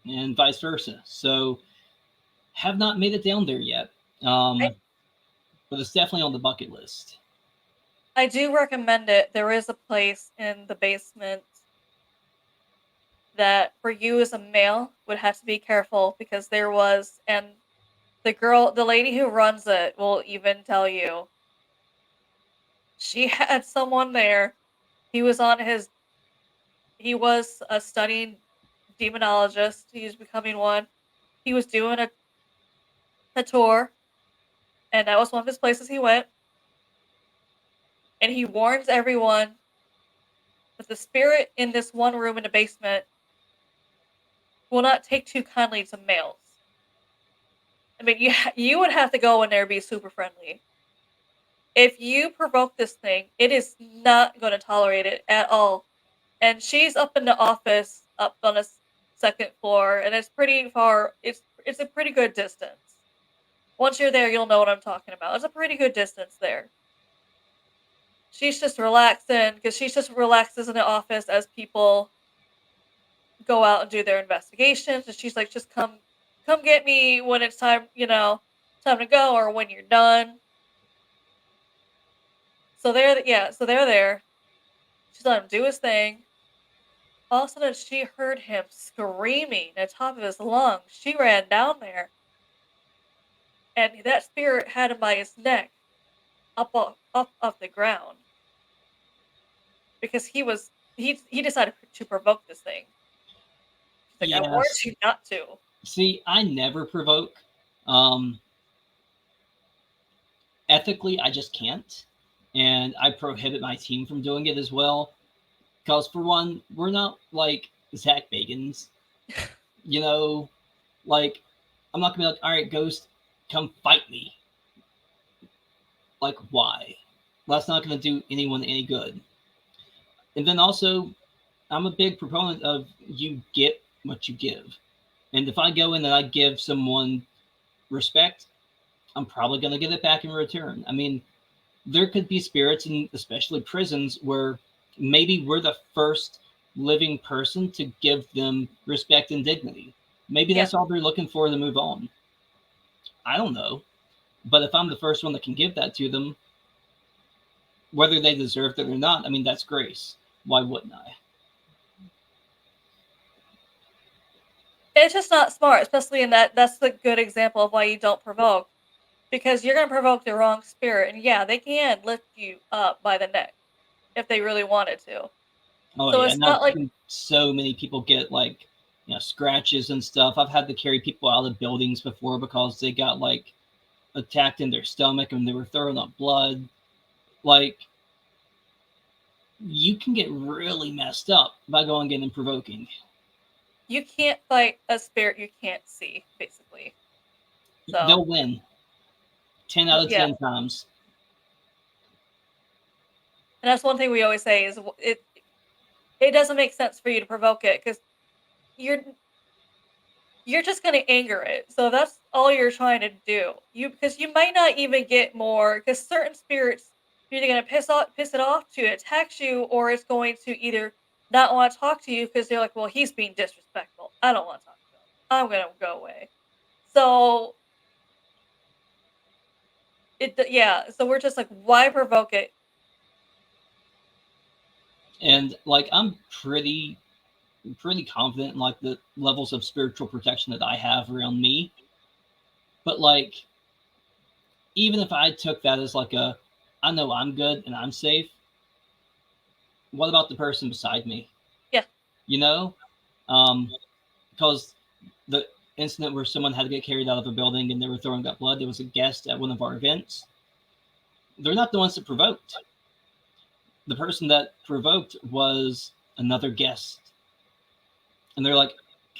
and vice versa. So have not made it down there yet, I but it's definitely on the bucket list. I do recommend it. There is a place in the basement that for you as a male would have to be careful because there was and the lady who runs it will even tell you she had someone there. He was on his he was a studying demonologist. He was becoming one. He was doing a tour, and that was one of his places he went. And he warns everyone that the spirit in this one room in the basement will not take too kindly to males. I mean, you would have to go in there and be super friendly. If you provoke this thing, it is not going to tolerate it at all. And she's up in the office, up on a second floor, and it's pretty far. It's a pretty good distance. Once you're there, you'll know what I'm talking about. It's a pretty good distance there. She's just relaxing because she's just relaxes in the office as people go out and do their investigations, and she's like, "Just come get me when it's time, time to go, or when you're done." So they're there. She's let him do his thing. All of a sudden, she heard him screaming at the top of his lungs. She ran down there, and that spirit had him by his neck, up off the ground, because he decided to provoke this thing. She's like, "I warned Yes. you not to." See, I never provoke. Um, Ethically, I just can't, and I prohibit my team from doing it as well. Because for one, we're not like Zach Bagans, you know. Like, I'm not gonna be like, all right, Ghost, come fight me. Like, why? That's not gonna do anyone any good. And then also, I'm a big proponent of you get what you give. And if I go in and I give someone respect, I'm probably going to get it back in return. I mean, there could be spirits, and especially prisons, where Maybe we're the first living person to give them respect and dignity. Maybe Yeah. that's all they're looking for to move on. I don't know. But if I'm the first one that can give that to them, whether they deserved it or not, I mean, that's grace. Why wouldn't I? It's just not smart, especially in that's the good example of why you don't provoke. Because you're gonna provoke the wrong spirit, and yeah, they can lift you up by the neck if they really wanted to. Oh So yeah, it's and I've not like seen so many people get like, scratches and stuff. I've had to carry people out of buildings before because they got like attacked in their stomach and they were throwing up blood. Like, you can get really messed up by going in and provoking. you can't fight a spirit you can't see, basically. So They'll win 10 out of yeah, 10 times. and that's one thing we always say is it doesn't make sense for you to provoke it because you're you're just gonna anger it. So that's all you're trying to do. You because you might not even get more because certain spirits you're either gonna piss it off to attack you, or it's going to either not want to talk to you because they're like, well, he's being disrespectful. I don't want to talk to him. I'm gonna go away. So yeah. So we're just like, why provoke it? And like, I'm pretty confident in like the levels of spiritual protection that I have around me. But like, even if I took that as like a, I know I'm good and I'm safe, what about the person beside me? Yeah. You know? Um, because the incident where someone had to get carried out of a building and they were throwing up blood, there was a guest at one of our events. They're not the ones that provoked. The person that provoked was another guest. And they're like,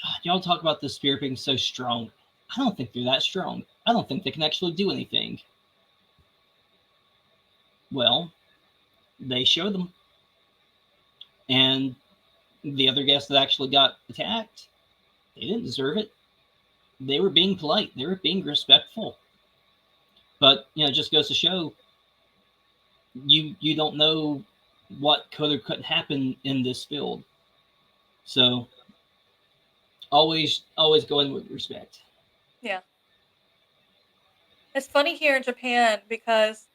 God, y'all talk about the spirit being so strong. I don't think they're that strong. I don't think they can actually do anything. Well, they showed them. And the other guests that actually got attacked, they didn't deserve it. They were being polite. They were being respectful. But it just goes to show you don't know what could or couldn't happen in this field. So always go in with respect. Yeah. It's funny here in Japan because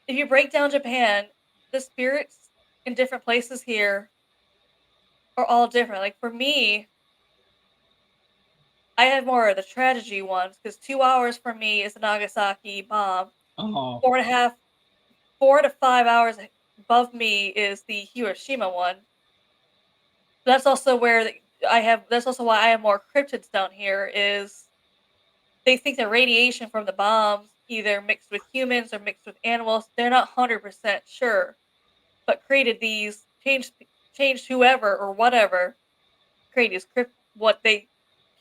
if you break down Japan, the spirits in different places here are all different. Like for me, I have more of the tragedy ones because 2 hours from me is the Nagasaki bomb. Oh, 4.5, 4 to 5 hours above me is the Hiroshima one. That's also where I have. That's also why I have more cryptids down here. Is they think the radiation from the bombs either mixed with humans or mixed with animals. They're not 100% sure, but created these changed whoever or whatever created these what they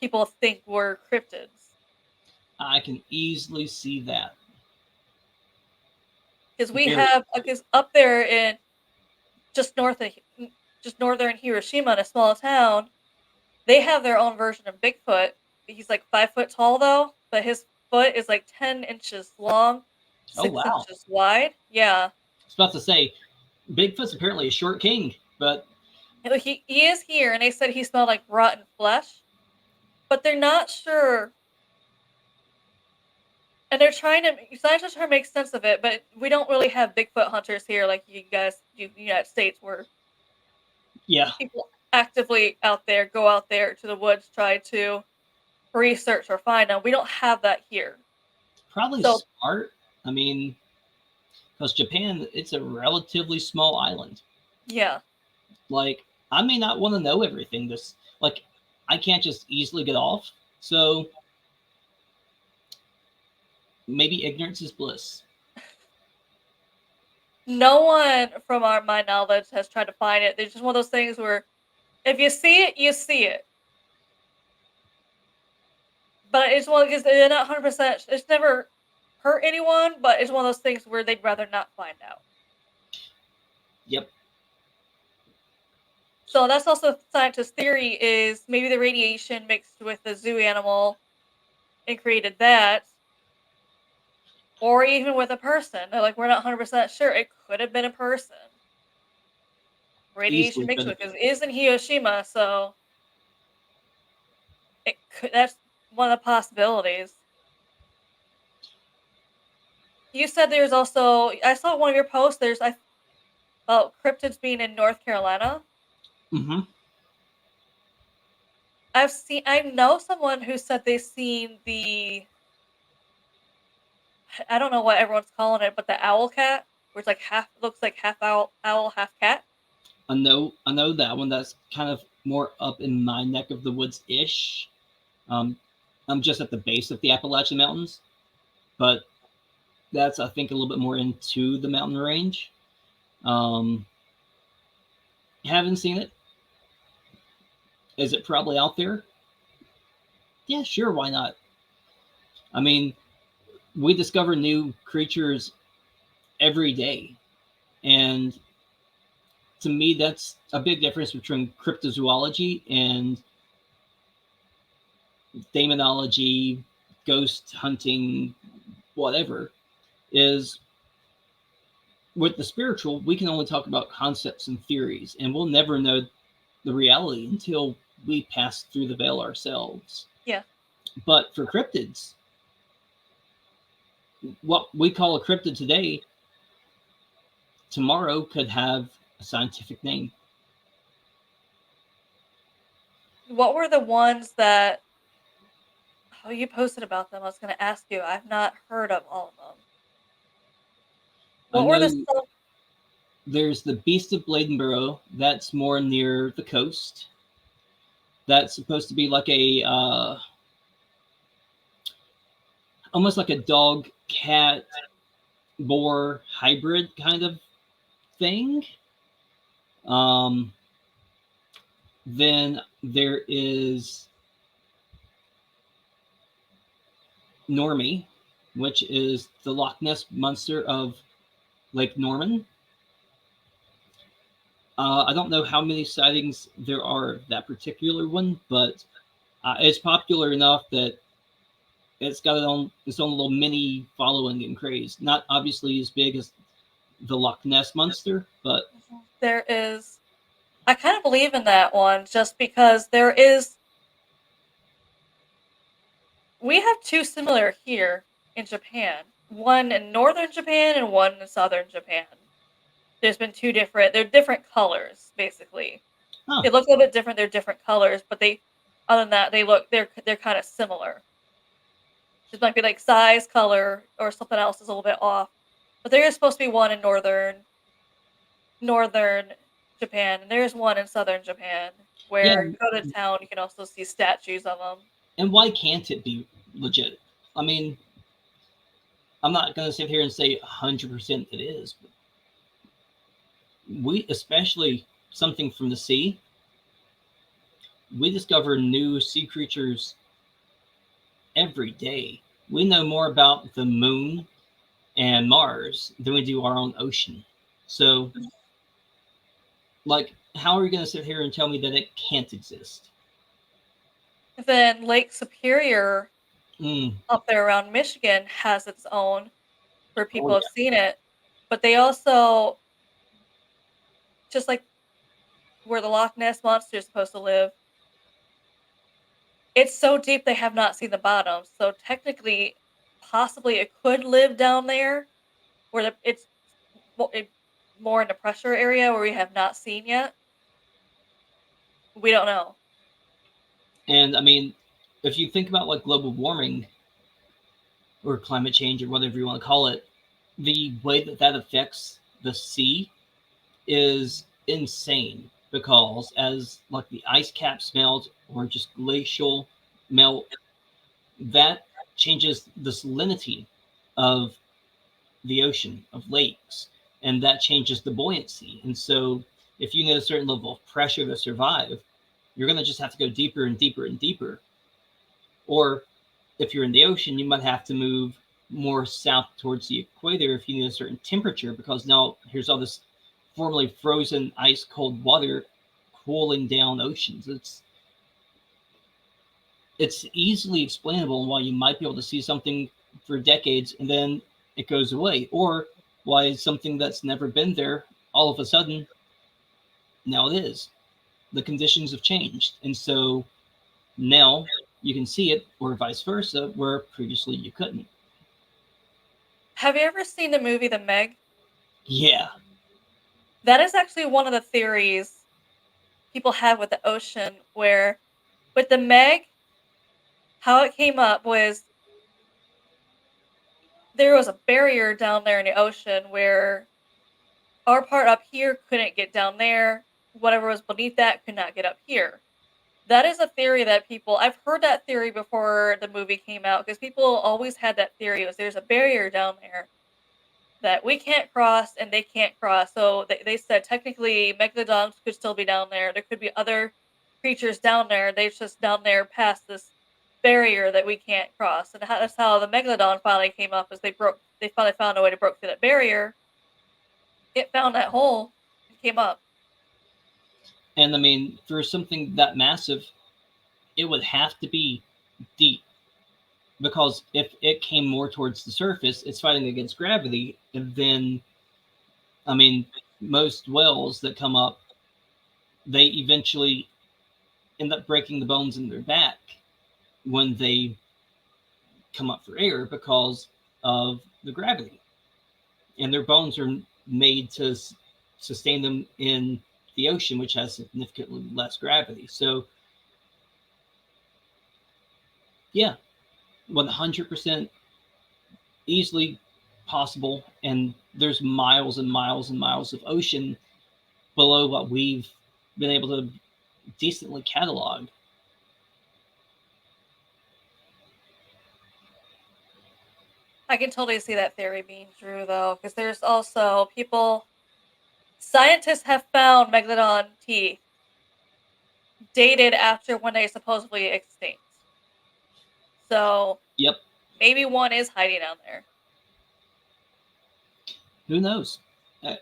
people think were cryptids. I can easily see that. Because we There, have because up there in just north of just northern Hiroshima in a small town, they have their own version of Bigfoot. He's like 5 foot tall though, but his foot is like 10 inches long, oh six wow. inches wide. Yeah, I was about to say, Bigfoot's apparently a short king, but he is here, and they said he smelled like rotten flesh, but they're not sure. And they're trying to scientists are trying to make sense of it, but we don't really have Bigfoot hunters here like you guys do in the United States, where yeah, people actively go out there to the woods, try to research or find them. We don't have that here. probably So smart. I mean, because Japan, it's a relatively small island. yeah, Like, I may not want to know everything. This, like, I can't just easily get off. So maybe ignorance is bliss. no one from my knowledge has tried to find it. It's just one of those things where if you see it, you see it. But it's one because they're not 100%. It's never hurt anyone, but it's one of those things where they'd rather not find out. Yep. So that's also scientist theory is maybe the radiation mixed with the zoo animal and created that, or even with a person. They're like, we're not 100% sure. It could have been a person. Radiation Easily mixed could with have it been. because it is in Hiroshima, so that's one of the possibilities. You said there's also I saw one of your posts. There's about cryptids being in North Carolina. Mm-hmm. I know someone who said they've seen the I don't know what everyone's calling it, but the owl cat, where it's like half looks like half owl, half cat. I know that one. That's kind of more up in my neck of the woods ish. Um, I'm just at the base of the Appalachian Mountains, but that's I think a little bit more into the mountain range. Um, haven't seen it. Is it probably out there? Yeah, sure. Why not? I mean, we discover new creatures every day, and to me, that's a big difference between cryptozoology and demonology, ghost hunting, whatever. Is with the spiritual, we can only talk about concepts and theories, and we'll never know the reality until we pass through the veil ourselves. Yeah. But for cryptids, what we call a cryptid today, tomorrow could have a scientific name. What were the ones that oh you posted about them? I was going to ask you. I've not heard of all of them. I What were the know some there's the Beast of Bladenborough, that's more near the coast. That's supposed to be like a almost like a dog cat boar hybrid kind of thing. Um, then there is Normie, which is the Loch Ness monster of Lake Norman. I don't know how many sightings there are of that particular one, but it's popular enough that it's got its own little mini following and craze. Not obviously as big as the Loch Ness monster, but there is I kind of believe in that one just because there is we have two similar here in Japan. One in northern Japan and one in southern Japan. There's been two different they're different colors, basically. huh. They look a little bit different, they're different colors, but they other than that, they're kind of similar. Just might be like size, color, or something else is a little bit off. But there is supposed to be one in northern Japan, and there's one in southern Japan Yeah, where you go to town, you can also see statues of them. and why can't it be legit? I mean, I'm not going to sit here and say 100% it is. But we, especially something from the sea, we discover new sea creatures every day. We know more about the moon and Mars than we do our own ocean. So, like, how are you going to sit here and tell me that it can't exist? Then Lake Superior Mm. up there around Michigan has its own where Oh, people have yeah. seen it. But they also just like where the Loch Ness monster is supposed to live, it's so deep they have not seen the bottom. So technically, possibly it could live down there where it's it, more in the pressure area where we have not seen yet. We don't know. And I mean, if you think about like global warming or climate change or whatever you want to call it, the way that that affects the sea is insane because as like the ice caps melt or just glacial melt, that changes the salinity of the ocean, of lakes, and that changes the buoyancy. And so if you need a certain level of pressure to survive, you're going to just have to go deeper and deeper and deeper. Or if you're in the ocean, you might have to move more south towards the equator if you need a certain temperature, because now here's all this formerly frozen ice cold water cooling down oceans. It's easily explainable why you might be able to see something for decades and then it goes away, or why something that's never been there all of a sudden now it is. The conditions have changed, and so now you can see it, or vice versa, where previously you couldn't. Have you ever seen the movie The Meg? Yeah. That is actually one of the theories people have with the ocean, where with the Meg, how it came up was there was a barrier down there in the ocean where our part up here couldn't get down there. Whatever was beneath that could not get up here. That is a theory that people I've heard that theory before the movie came out because people always had that theory was there's a barrier down there that we can't cross and they can't cross. So they said technically megalodons could still be down there. There could be other creatures down there. They're just down there past this barrier that we can't cross. And that's how the megalodon finally came up. Is they finally found a way to break through that barrier. It found that hole and came up. And I mean, for something that massive, it would have to be deep, because if it came more towards the surface, it's fighting against gravity, and then, I mean, most whales that come up, they eventually end up breaking the bones in their back when they come up for air because of the gravity, and their bones are made to sustain them in the ocean, which has significantly less gravity. So, yeah, 100% easily possible. And there's miles and miles and miles of ocean below what we've been able to decently catalog. I can totally see that theory being true though, because there's also scientists have found megalodon teeth dated after when they supposedly extinct. So Yep. maybe one is hiding down there. Who knows?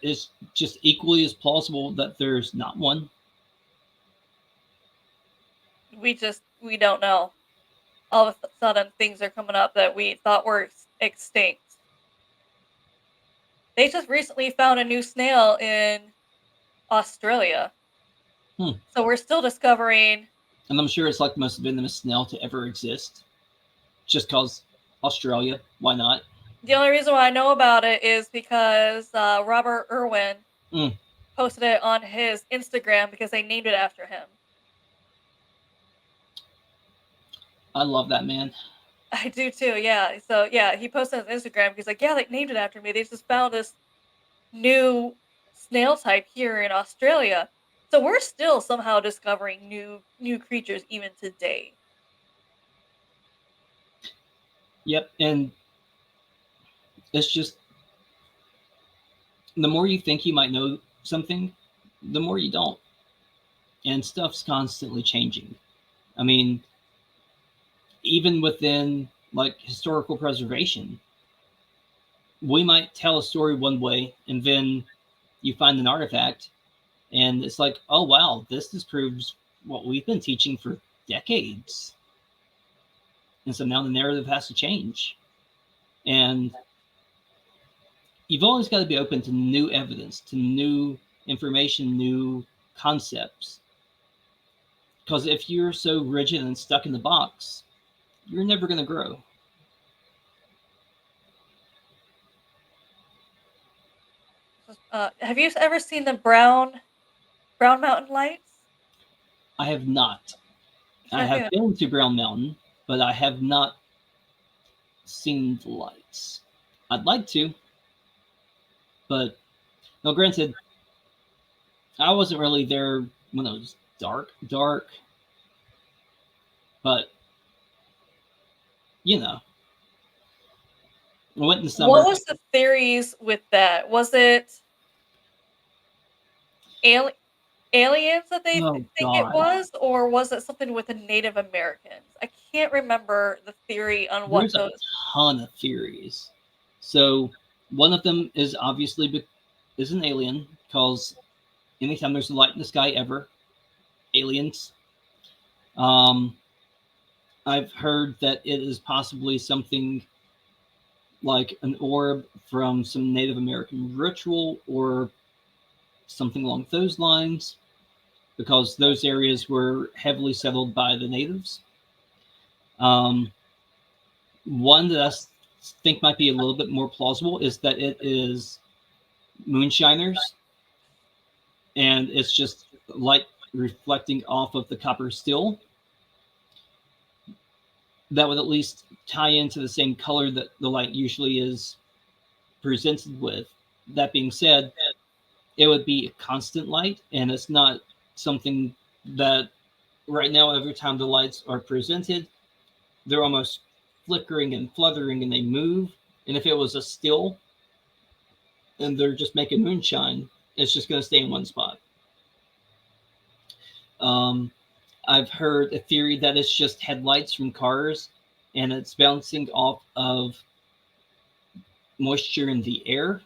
It's just equally as plausible that there's not one. We don't know. All of a sudden, things are coming up that we thought were extinct. They just recently found a new snail in Australia. Hmm. So we're still discovering. And I'm sure it's like the most venomous snail to ever exist. Just cause Australia, why not? The only reason why I know about it is because Robert Irwin Mm, posted it on his Instagram because they named it after him. I love that man. I do too, yeah. So yeah, he posted on his Instagram. He's like, "Yeah, they named it after me. They just found this new snail type here in Australia." So we're still somehow discovering new creatures even today. Yep. And it's just the more you think you might know something, the more you don't. And stuff's constantly changing. I mean, even within like historical preservation, we might tell a story one way, and then you find an artifact and it's like, oh wow, this disproves what we've been teaching for decades. And so now the narrative has to change. And you've always got to be open to new evidence, to new information, new concepts. Because if you're so rigid and stuck in the box, you're never going to grow. Have you ever seen the Brown Mountain Lights? I have not. You I can't have think of been to Brown Mountain, but I have not seen the lights. I'd like to, but no, granted, I wasn't really there when it was dark, but you know, I went in the what summer. was the theories with that? Was it ali- aliens that they Oh think it God, was, or was it something with the Native Americans? I can't remember the theory on what there's a those. ton of theories. So one of them is obviously is an alien, because anytime there's a light in the sky ever, aliens. Um, I've heard that it is possibly something like an orb from some Native American ritual or something along those lines, because those areas were heavily settled by the natives. Um, One that think might be a little bit more plausible is that it is moonshiners, and it's just light reflecting off of the copper still. That would at least tie into the same color that the light usually is presented with. That being said, it would be a constant light, and it's not something that right now, every time the lights are presented, they're almost flickering and fluttering and they move. And if it was a still and they're just making moonshine, it's just going to stay in one spot. Um, I've heard a theory that it's just headlights from cars and it's bouncing off of moisture in the air.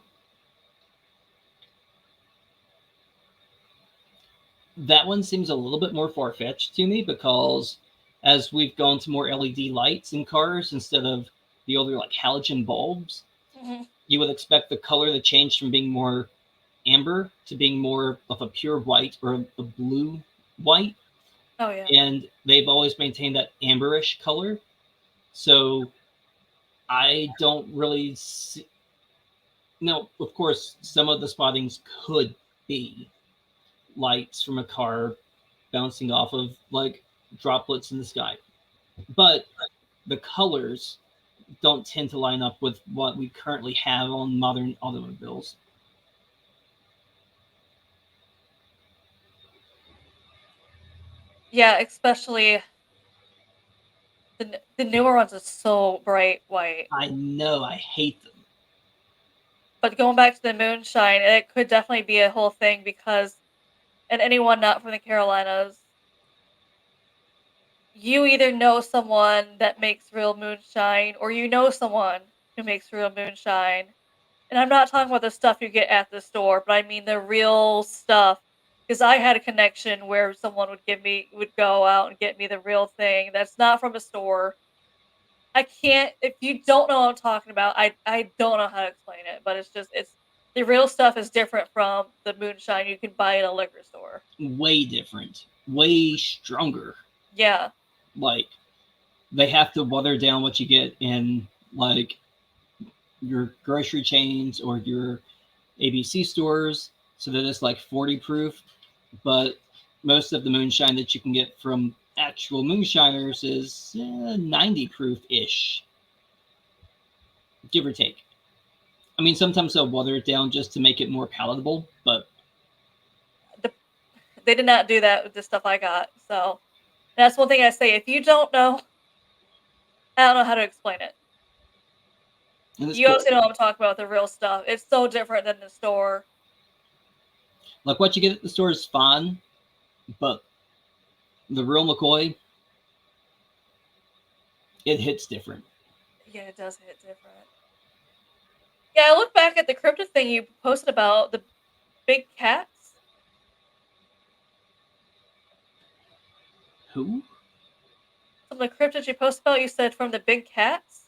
That one seems a little bit more far-fetched to me, because as we've gone to more LED lights in cars instead of the older like halogen bulbs, you would expect the color to change from being more amber to being more of a pure white or a blue white. Oh yeah. And they've always maintained that amberish color. So I don't really see. Now, of course, some of the spottings could be lights from a car bouncing off of like droplets in the sky, but the colors don't tend to line up with what we currently have on modern automobiles. Yeah, especially the newer ones are so bright white. I know, I hate them. But going back to the moonshine, it could definitely be a whole thing because, and anyone not from the Carolinas, you either know someone that makes real moonshine or you know someone who makes real moonshine. And I'm not talking about the stuff you get at the store, but I mean the real stuff. Because I had a connection where someone would go out and get me the real thing that's not from a store. I can't, if you don't know what I'm talking about, I don't know how to explain it, but it's the real stuff is different from the moonshine you can buy at a liquor store. Way different, way stronger. Yeah. Like, they have to water down what you get in like your grocery chains or your ABC stores so that it's like 40 proof. But most of the moonshine that you can get from actual moonshiners is 90 proof ish, give or take. I mean, sometimes they'll water it down just to make it more palatable, but The, they did not do that with the stuff I got. So that's one thing I say. If you don't know, I don't know how to explain it. You cool. obviously know what I'm talking about, the real stuff. It's so different than the store. Like what you get at the store is fine, but the real McCoy, it hits different. Yeah, it does hit different. Yeah, I look back at the cryptid thing you posted about the big cats. Who? Some of the cryptids you posted about, you said from the big cats.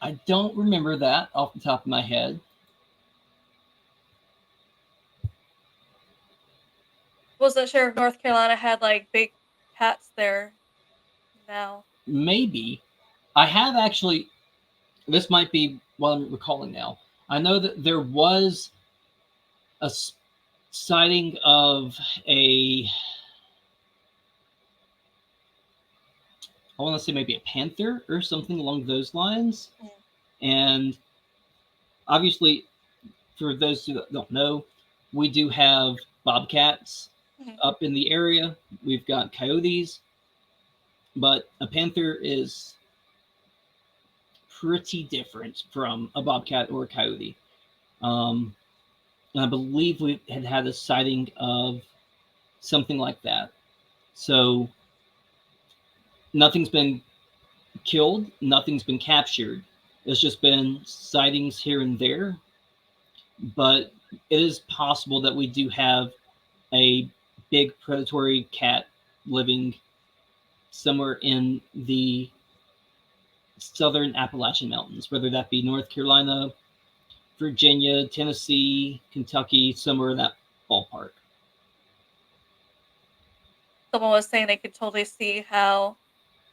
I don't remember that off the top of my head. Wasn't sure if North Carolina had like big cats there now. Maybe. I have actually, this might be what I'm recalling now. I know that there was a sighting of a, I want to say maybe a panther or something along those lines. And obviously, for those who don't know, we do have bobcats Mhm. up in the area. We've got coyotes, but a panther is pretty different from a bobcat or a coyote. Um, and I believe we had a sighting of something like that. So nothing's been killed, nothing's been captured. It's just been sightings here and there. But it is possible that we do have a big predatory cat living somewhere in the southern Appalachian Mountains, whether that be North Carolina, Virginia, Tennessee, Kentucky, somewhere in that ballpark. Someone was saying they could totally see how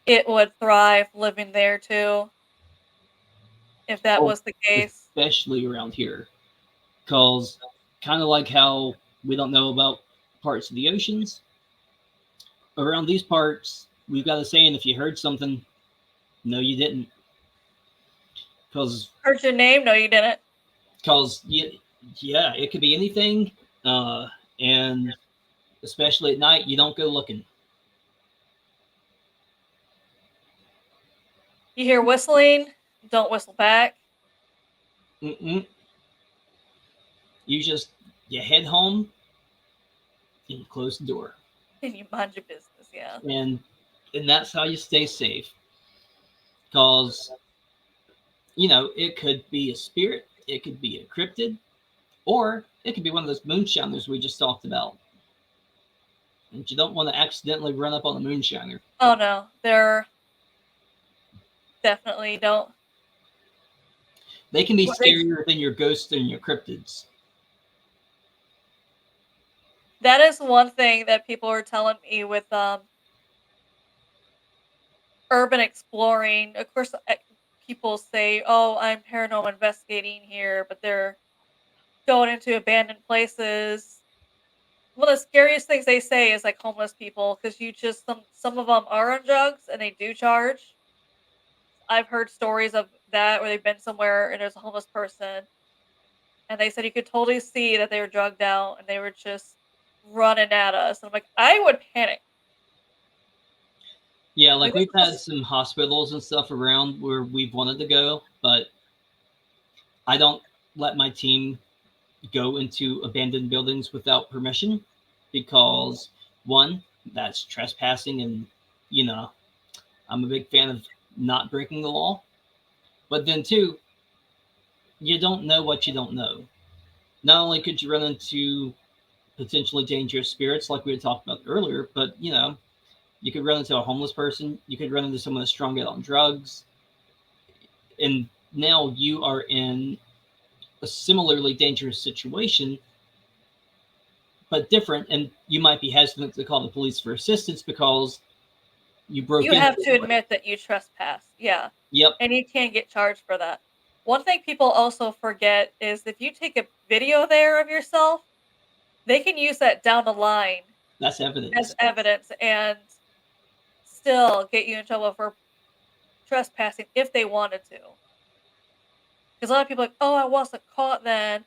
it would thrive living there too, if that Oh, was the case. especially around here, because kind of like how we don't know about parts of the oceans, around these parts, we've got a saying: if you heard something, no, you didn't, because Heard your name? No, you didn't. yeah, it could be anything, and especially at night, you don't go looking. You hear whistling? Don't whistle back. Mm-mm. You just you head home and close the door, And you mind your business, yeah. and that's how you stay safe. Because it could be a spirit, it could be a cryptid, or it could be one of those moonshiners we just talked about. And you don't want to accidentally run up on a moonshiner. Oh no, they're definitely don't. They can be Well, they, scarier than your ghosts and your cryptids. that is one thing that people are telling me with urban exploring. Of course, people say, "Oh, I'm paranormal investigating here," but they're going into abandoned places. One of the scariest things they say is like homeless people because you just some of them are on drugs and they do charge. I've heard stories of that where they've been somewhere and there's a homeless person and they said you could totally see that they were drugged out and they were just running at us. And I'm like, I would panic. Yeah, Like like this we've is had some hospitals and stuff around where we've wanted to go, but I don't let my team go into abandoned buildings without permission because one, that's trespassing, and you know, I'm a big fan of not breaking the law. But then two, you don't know what you don't know. Not only could you run into potentially dangerous spirits like we had talked about earlier, but you could run into a homeless person, you could run into someone that's strung out on drugs, and now you are in a similarly dangerous situation, but different, and you might be hesitant to call the police for assistance because you broke you into have to it. admit that you trespass. Yeah. Yep, And you can get charged for that. One thing people also forget is if you take a video there of yourself, they can use that down the line that's as evidence. evidence and still get you in trouble for trespassing if they wanted to. Because a lot of people are like, oh, I wasn't caught then.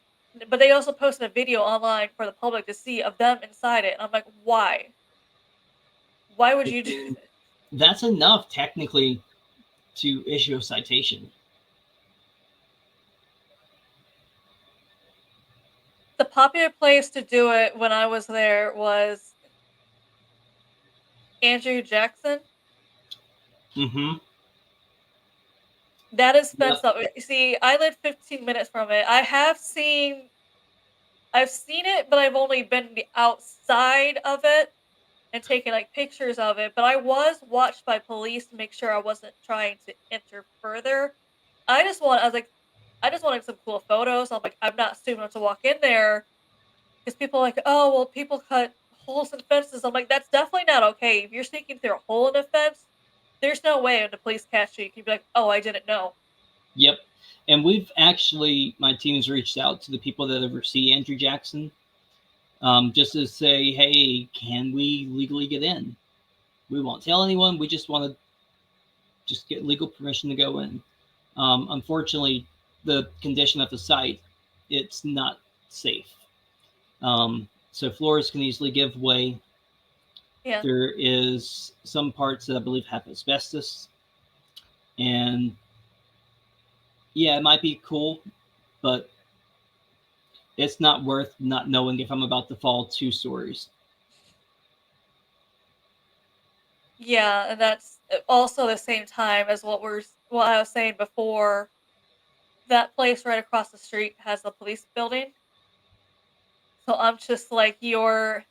But they also posted a video online for the public to see of them inside it. And I'm like, why? Why would you do this? That's enough technically to issue a citation. The popular place to do it when I was there was Andrew Jackson. Mm-hmm. That is Yep. fenced up. You see, I live 15 minutes from it. I've seen it, but I've only been the outside of it and taken like pictures of it. But I was watched by police to make sure I wasn't trying to enter further. I was like, I just wanted some cool photos. I'm like, I'm not stupid enough to walk in there because people are like, oh, well, people cut holes in fences. I'm like, that's definitely not okay. If you're sneaking through a hole in a fence, there's no way when the police catch you, you can be like, oh, I didn't know. Yep. And we've actually, my team's reached out to the people that oversee Andrew Jackson, just to say, hey, can we legally get in? We won't tell anyone. We just want to just get legal permission to go in. Unfortunately, the condition of the site, it's not safe. So floors can easily give way. Yeah. There is some parts that I believe have asbestos, and yeah, it might be cool, but it's not worth not knowing if I'm about to fall 2 stories. Yeah, and that's also the same time as what I was saying before. That place right across the street has a police building. So I'm just like, you're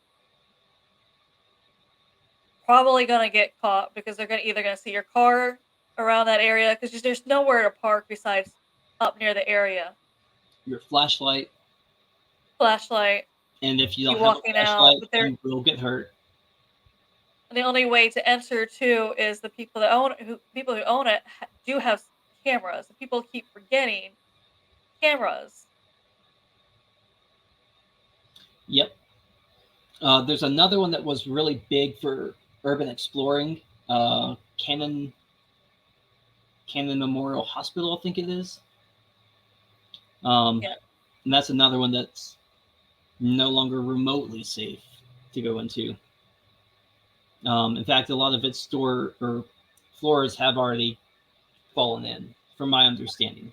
probably gonna get caught because they're gonna see your car around that area because there's nowhere to park besides up near the area. Your flashlight, Flashlight, and if you you don't have a walking out, flashlight, but they're you will get hurt. the only way to enter too is the people who own it do have cameras. And people keep forgetting cameras. Yep. There's another one that was really big for urban exploring. Cannon Memorial Hospital, I think it is. Yeah. And that's another one that's no longer remotely safe to go into. In fact, a lot of its store or floors have already fallen in, from my understanding.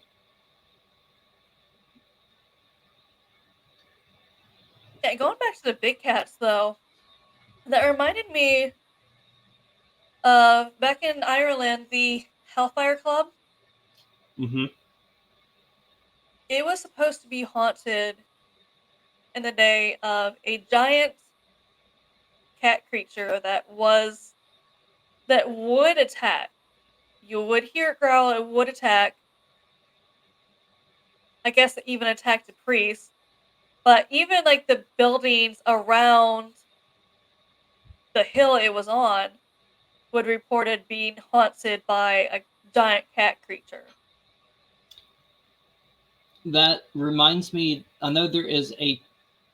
Yeah, going back to the big cats though, that reminded me of back in Ireland, the Hellfire Club. Mm-hmm. It was supposed to be haunted in the day of a giant cat creature that would attack. You would hear it growl, it would attack. I guess it even attacked a priest. But even like the buildings around the hill it was on would reported being haunted by a giant cat creature. That reminds me, I know there is a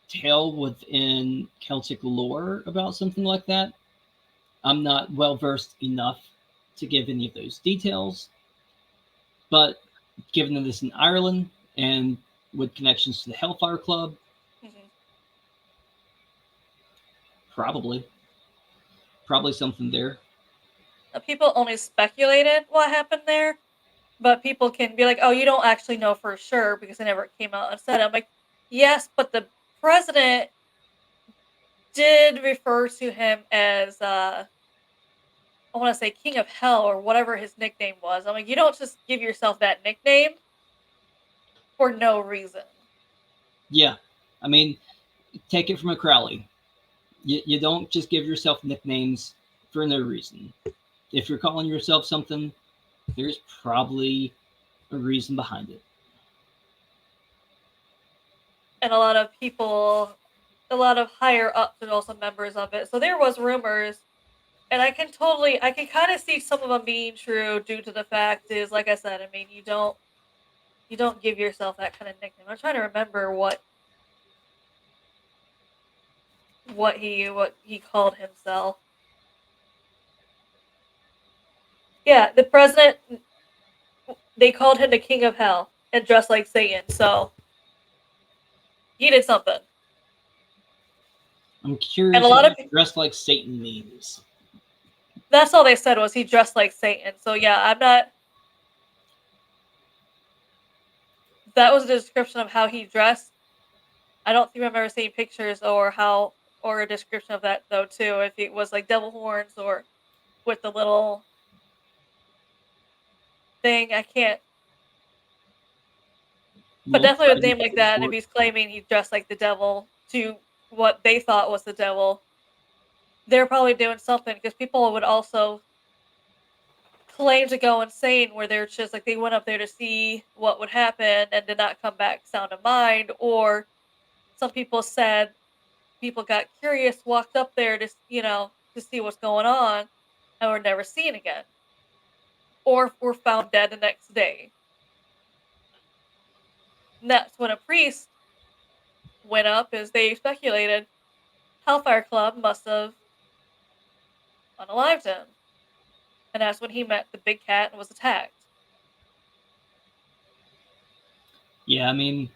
tale within Celtic lore about something like that. I'm not well versed enough to give any of those details, but given that it's in Ireland and with connections to the Hellfire Club, Mhm. probably, probably something there. People only speculated what happened there, but people can be like, "Oh, you don't actually know for sure because they never came out and said it." I'm like, "Yes, but the president did refer to him as I want to say King of Hell or whatever his nickname was." I'm like, "You don't just give yourself that nickname for no reason." Yeah, I mean, take it from a Crowley. You don't just give yourself nicknames for no reason. If you're calling yourself something, there's probably a reason behind it. And a lot of higher ups and also members of it. So there was rumors, and I can kind of see some of them being true due to the fact is, like I said, I mean, you don't give yourself that kind of nickname. I'm trying to remember what he called himself. Yeah, the president, they called him the King of Hell and dressed like Satan. So he did something. I'm And a curious lot of what dressed like Satan means. that's all they said was he dressed like Satan. So yeah, I'm not. That was a description of how he dressed. I don't think I've ever seen pictures or a description of that though too. If it was like devil horns or with the little thing, I can't. But Little definitely with a trident name like for the that, and if fork. he's claiming he dressed like the devil to what they thought was the devil, they're probably doing something because people would also claim to go insane where they're just like they went up there to see what would happen and did not come back sound of mind. Or some people said people got curious, walked up there to see what's going on, and were never seen again, or were found dead the next day. And that's when a priest went up, as they speculated, Hellfire Club must have unalived him, and that's when he met the big cat and was attacked. Yeah, I mean,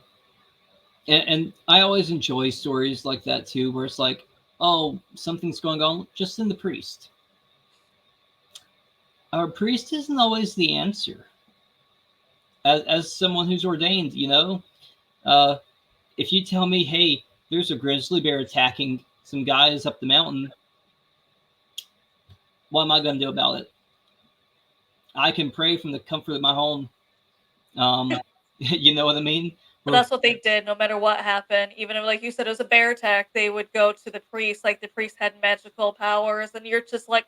and I always enjoy stories like that too, where it's like, oh, something's going on, just send the priest. Our priest isn't always the answer. As someone who's ordained, uh, if you tell me, hey, there's a grizzly bear attacking some guys up the mountain, what am I going to do about it? I can pray from the comfort of my home. Um, you know what I mean? But Or that's what they did no matter what happened. Even if, like you said, it was a bear attack, they would go to the priest, like, the priest had magical powers, and you're just like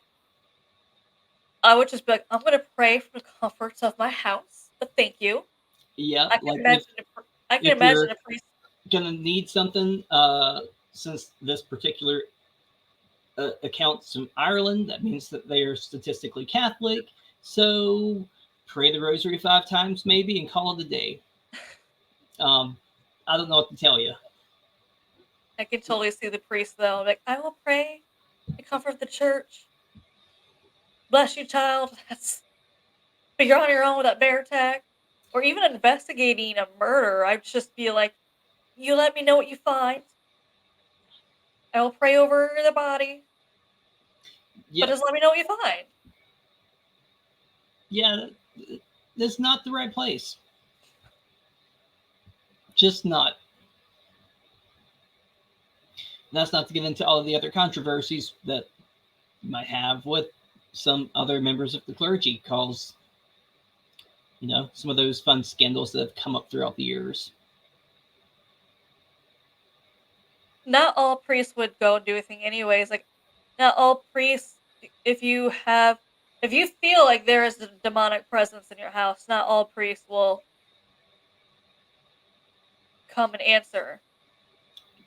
I would just be like, "I'm gonna pray for the comforts of my house, but thank you." yeah, I can like imagine I can if imagine you're a priest. gonna need something, since this particular accounts from Ireland, that means that they are statistically Catholic. So pray the rosary 5 times maybe and call it a day. Um, I don't know what to tell you. I can totally see the priest, though, like, "I will pray to comfort the church. Bless you, child." That's but you're on your own with that bear attack. Or even investigating a murder, I'd just be like, "You let me know what you find. I will pray over the body, but Yep, just let me know what you find." yeah, that's not the right place. Just not. That's not to get into all of the other controversies that you might have with some other members of the clergy, because some of those fun scandals that have come up throughout the years. Not all priests would go and do anything anyways, like, not all priests if you feel like there is a demonic presence in your house, not all priests will come and answer.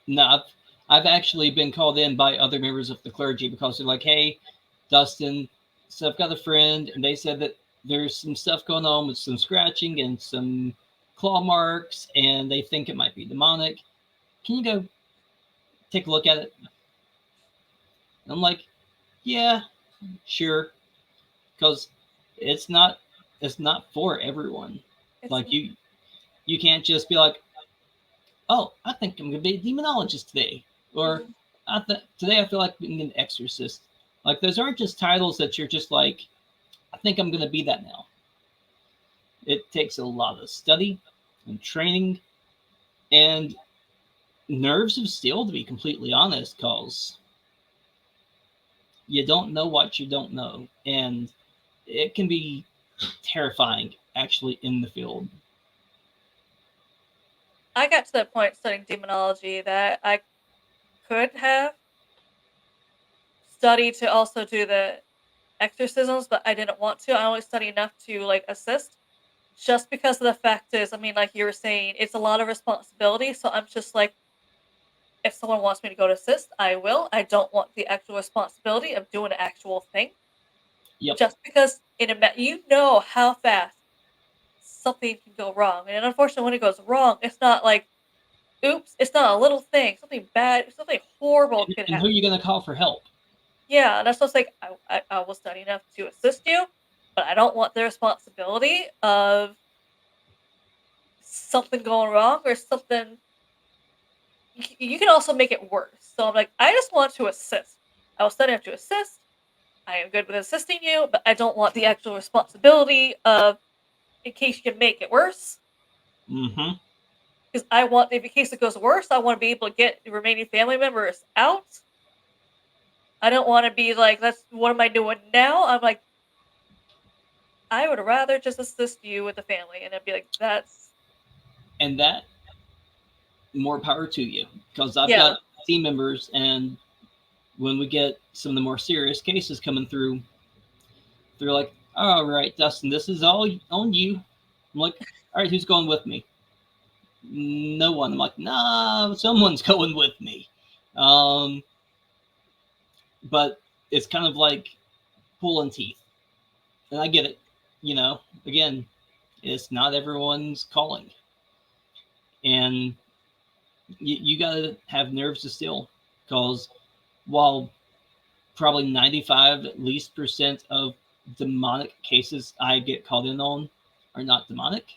No, I've actually been called in by other members of the clergy because they're like, "Hey, Dustin, so I've got a friend, and they said that there's some stuff going on with some scratching and some claw marks, and they think it might be demonic. Can you go take a look at it?" And I'm like, "Yeah, sure," because it's not it's not for everyone. It's Like you can't just be like, "Oh, I think I'm gonna be a demonologist today," or Mhm. "Today I feel like being an exorcist." Like those aren't just titles that you're just like, "I think I'm gonna be that now." It takes a lot of study and training and nerves of steel, to be completely honest, because you don't know what you don't know, and it can be terrifying actually in the field. I got to that point studying demonology that I could have studied to also do the exorcisms, but I didn't want to. I only studied enough to, like, assist, just because of the fact is, I mean, like you were saying, it's a lot of responsibility, so I'm just like, if someone wants me to go to assist, I will. I don't want the actual responsibility of doing an actual thing, Yep. just because you know how fast something can go wrong, and unfortunately, when it goes wrong, it's not like, oops, it's not a little thing. Something bad, something horrible could And who are happen. you gonna call for help? Yeah, and that's what's like. I will study enough to assist you, but I don't want the responsibility of something going wrong or something. You can also make it worse. So I'm like, I just want to assist. I will study enough to assist. I am good with assisting you, but I don't want the actual responsibility of in case you can make it worse. Mm-hmm. Because I want, if in case it goes worse, I want to be able to get the remaining family members out. I don't want to be like, that's what am I doing now? I'm like, I would rather just assist you with the family, and I'd be like, that's And that, more power to you, because I've yeah. got team members, and when we get some of the more serious cases coming through, they're like, "All right, Dustin, this is all on you." I'm like, "All right, who's going with me?" No one. I'm like, "Nah, someone's going with me." Um, but it's kind of like pulling teeth, and I get it. Again, it's not everyone's calling, and you gotta have nerves of steel, because while probably 95 at least percent of demonic cases I get called in on are not demonic,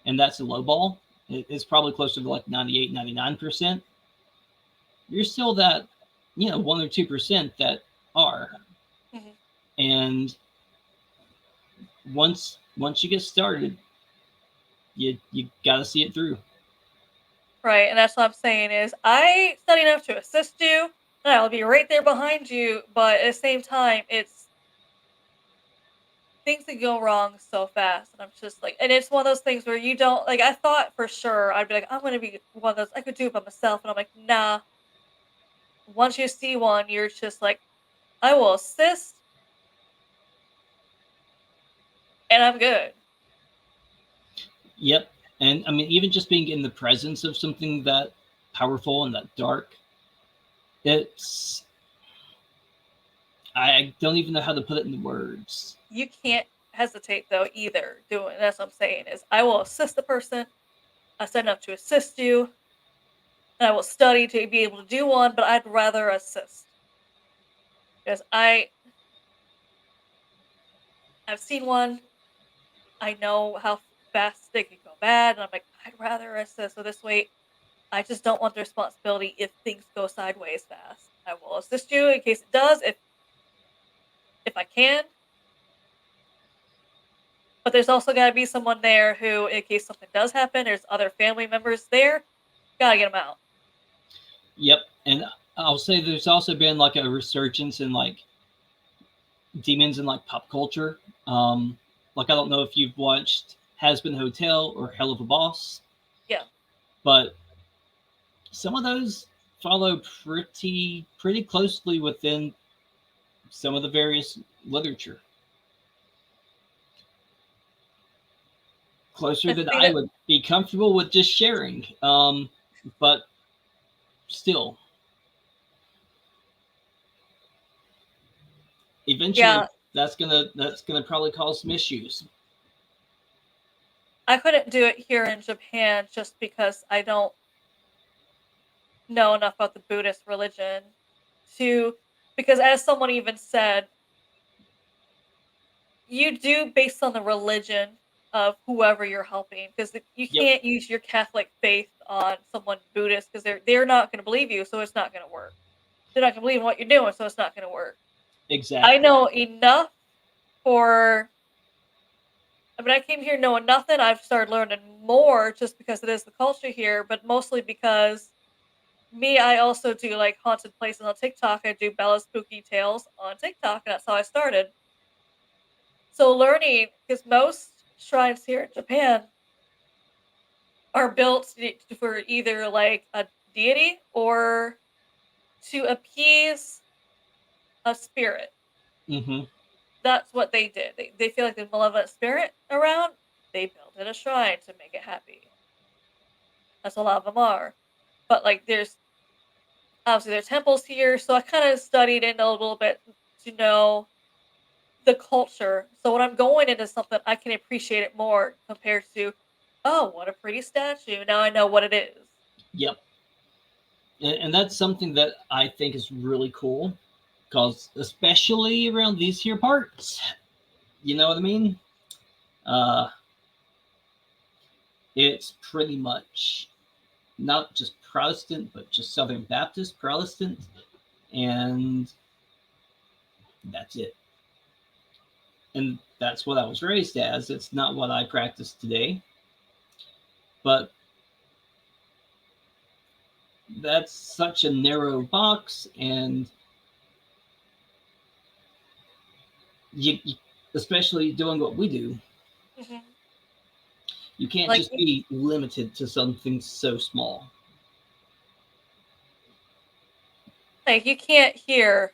and that's a low ball. It's probably closer to like 98, 99%. You're still that, 1 or 2% that are. Mhm. And once you get started, you got to see it through. Right, and that's what I'm saying is I study enough to assist you, and I'll be right there behind you, but at the same time, things can go wrong so fast, and I'm just like, and it's one of those things where you don't like. I thought for sure I'd be like, I'm gonna be one of those. I could do it by myself, and I'm like, nah. Once you see one, you're just like, I will assist, and I'm good. Yep. And I mean, even just being in the presence of something that powerful and that dark, it's, I don't even know how to put it in words. You can't hesitate though either. Doing that's what I'm saying is I will assist the person. I sign up to assist you, and I will study to be able to do one. But I'd rather assist because I've seen one. I know how fast they can go bad, and I'm like, I'd rather assist. So this way, I just don't want the responsibility if things go sideways fast. I will assist you in case it does, if I can. But there's also got to be someone there who, in case something does happen, there's other family members there. Gotta get them out. Yep. And I'll say there's also been like a resurgence in like demons in like pop culture. Like I don't know if you've watched Has Been Hotel or Hell of a Boss, Yeah, but some of those follow pretty closely within some of the various literature, closer I than think I that would be comfortable with just sharing. But still, eventually, yeah, that's gonna probably cause some issues. I couldn't do it here in Japan just because I don't know enough about the Buddhist religion to because as someone even said, you do based on the religion of whoever you're helping because you Yep, can't use your Catholic faith on someone Buddhist because they're not going to believe you, so it's not going to work. They're not going to believe in what you're doing, so it's not going to work. I exactly. know enough for. I mean, I came here knowing nothing. I've started learning more just because it is the culture here, but mostly because me, I also do like haunted places on TikTok. I do Bella Spooky Tales on TikTok, and that's how I started. So learning, because most shrines here in Japan are built for either like a deity or to appease a spirit. Hmm. That's what they did. They feel like there's a malevolent spirit around. They built it a shrine to make it happy. That's a lot of them are. But like there's obviously there's temples here, so I kind of studied in a little bit to know the culture. So when I'm going into something, I can appreciate it more compared to, oh, what a pretty statue. Now I know what it is. Yep. And that's something that I think is really cool, because especially around these here parts, you know what I mean? Uh, it's pretty much not just Protestant, but just Southern Baptist Protestant, and that's it. And that's what I was raised as. It's not what I practice today, but that's such a narrow box, and you especially doing what we do, Hmm. you can't Like, just be limited to something so small. like you can't hear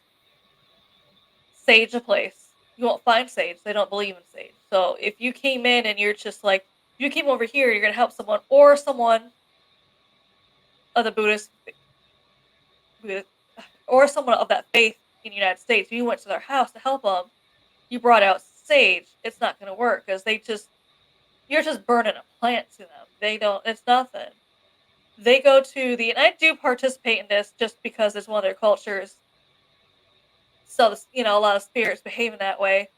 sage a place. You won't find sage. They don't believe in sage. So if you came in and you're just like, you came over here, you're gonna help someone or someone of the Buddhist or someone of that faith in the United States. You went to their house to help them. You brought out sage. It's not gonna work because they just you're just burning a plant to them. They don't. It's nothing. They go to the and I do participate in this just because it's one of their cultures. So a lot of spirits behave in that way,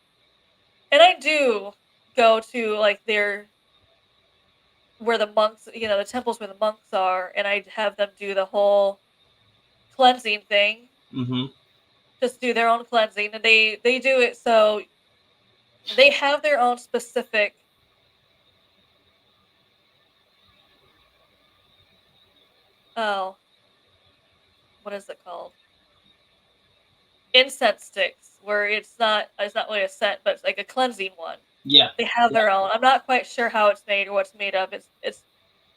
and I do go to like their where the monks, the temples where the monks are, and I have them do the whole cleansing thing. Mm-hmm. Just do their own cleansing, and they do it so they have their own specific. Oh, what is it called? incense sticks where it's not really a scent, but it's like a cleansing one. Yeah, They have yeah. their own. I'm not quite sure how it's made or what it's made of. It's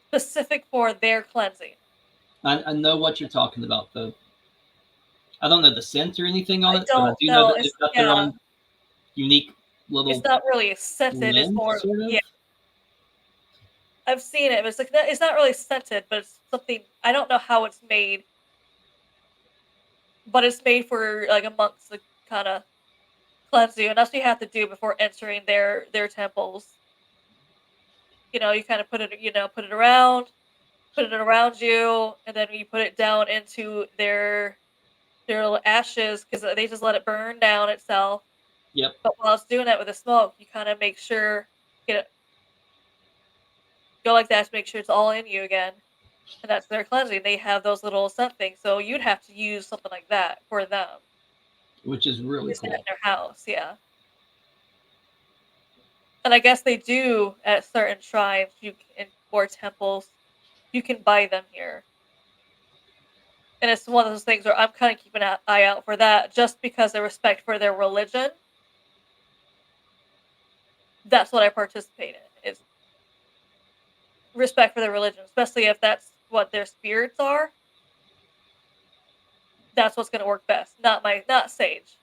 specific for their cleansing. I know what you're talking about, though. I don't know the scent or anything on I it, but I don't do know know. that they've got their own unique It's little not really scented. It's blend, more, sort yeah. of. I've seen it. But it's not really scented, but it's something. I don't know how it's made, but it's made for like a monks to kind of cleanse you, and that's what you have to do before entering their temples. You kind of put it around you, and then you put it down into their little ashes because they just let it burn down itself. Yep. But while it's doing that with the smoke, you kind of make sure get it go like that to make sure it's all in you again, and that's their cleansing. They have those little scent things, so you'd have to use something like that for them. Which is really Use that in cool. their house, yeah. And I guess they do at certain shrines or temples. You can buy them here. And it's one of those things where I'm kind of keeping an eye out for that just because of respect for their religion. That's what I participate in, is respect for their religion, especially if that's what their spirits are. That's what's going to work best. Not sage,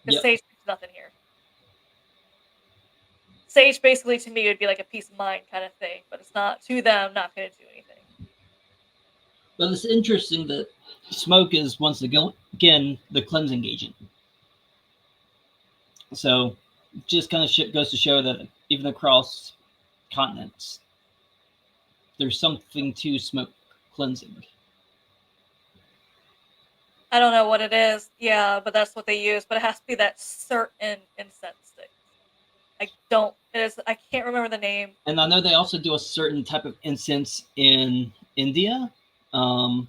because Yep. sage means nothing here. Sage basically to me would be like a peace of mind kind of thing, but it's not to them. Not going to do anything. But it's interesting that smoke is once again the cleansing agent. So just kind of goes to show that even across continents, there's something to smoke cleansing. I don't know what it is. Yeah, but that's what they use. But it has to be that certain incense stick. I don't. It is. I can't remember the name. And I know they also do a certain type of incense in India, um,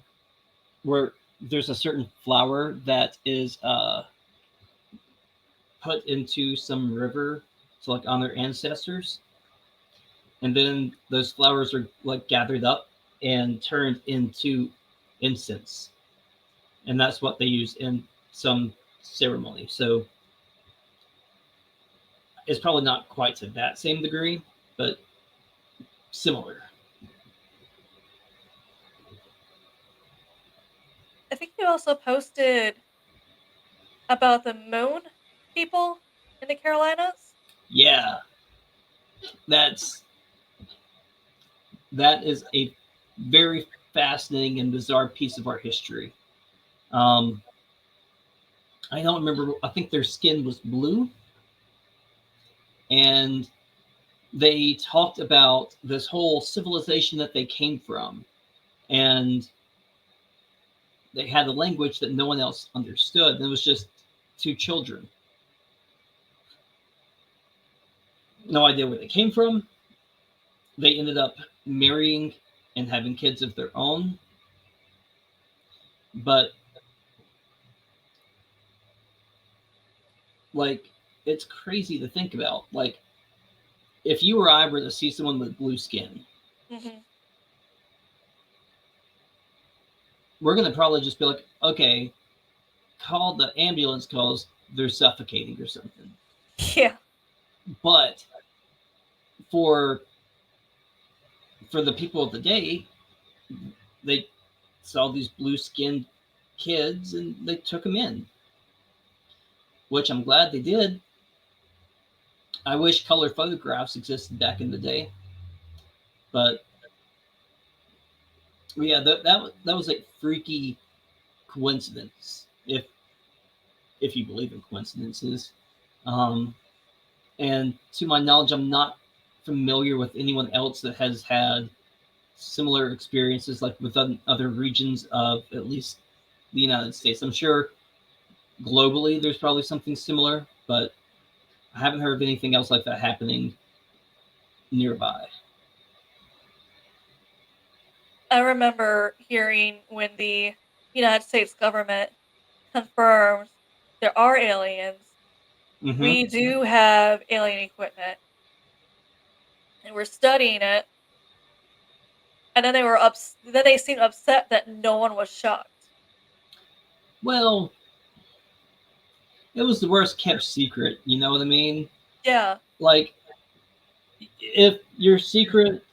where there's a certain flower that is put into some river to like honor ancestors, and then those flowers are like gathered up and turned into incense, and that's what they use in some ceremony. So it's probably not quite to that same degree, but similar. I think you also posted about the moon people in the Carolinas. Yeah, that's that is a very fascinating and bizarre piece of our history. Um, I don't remember. I think their skin was blue, and they talked about this whole civilization that they came from, and they had a language that no one else understood. And it was just two children, no idea where they came from. They ended up marrying and having kids of their own, but like it's crazy to think about. Like if you or I were to see someone with blue skin, Hmm. we're gonna probably just be like, okay, call the ambulance because they're suffocating or something. Yeah, But for the people of the day, they saw these blue skinned kids and they took them in, which I'm glad they did. I wish color photographs existed back in the day, but yeah, that was a freaky coincidence, if you believe in coincidences. Um, and to my knowledge, I'm not familiar with anyone else that has had similar experiences like with other regions of at least the United States. I'm sure globally there's probably something similar, but I haven't heard of anything else like that happening nearby. I remember hearing when the United States government confirms there are aliens. Mm-hmm. We do have alien equipment, and we're studying it. And then they seemed upset that no one was shocked. Well, it was the worst kept secret. You know what I mean? Yeah. Like, if your secret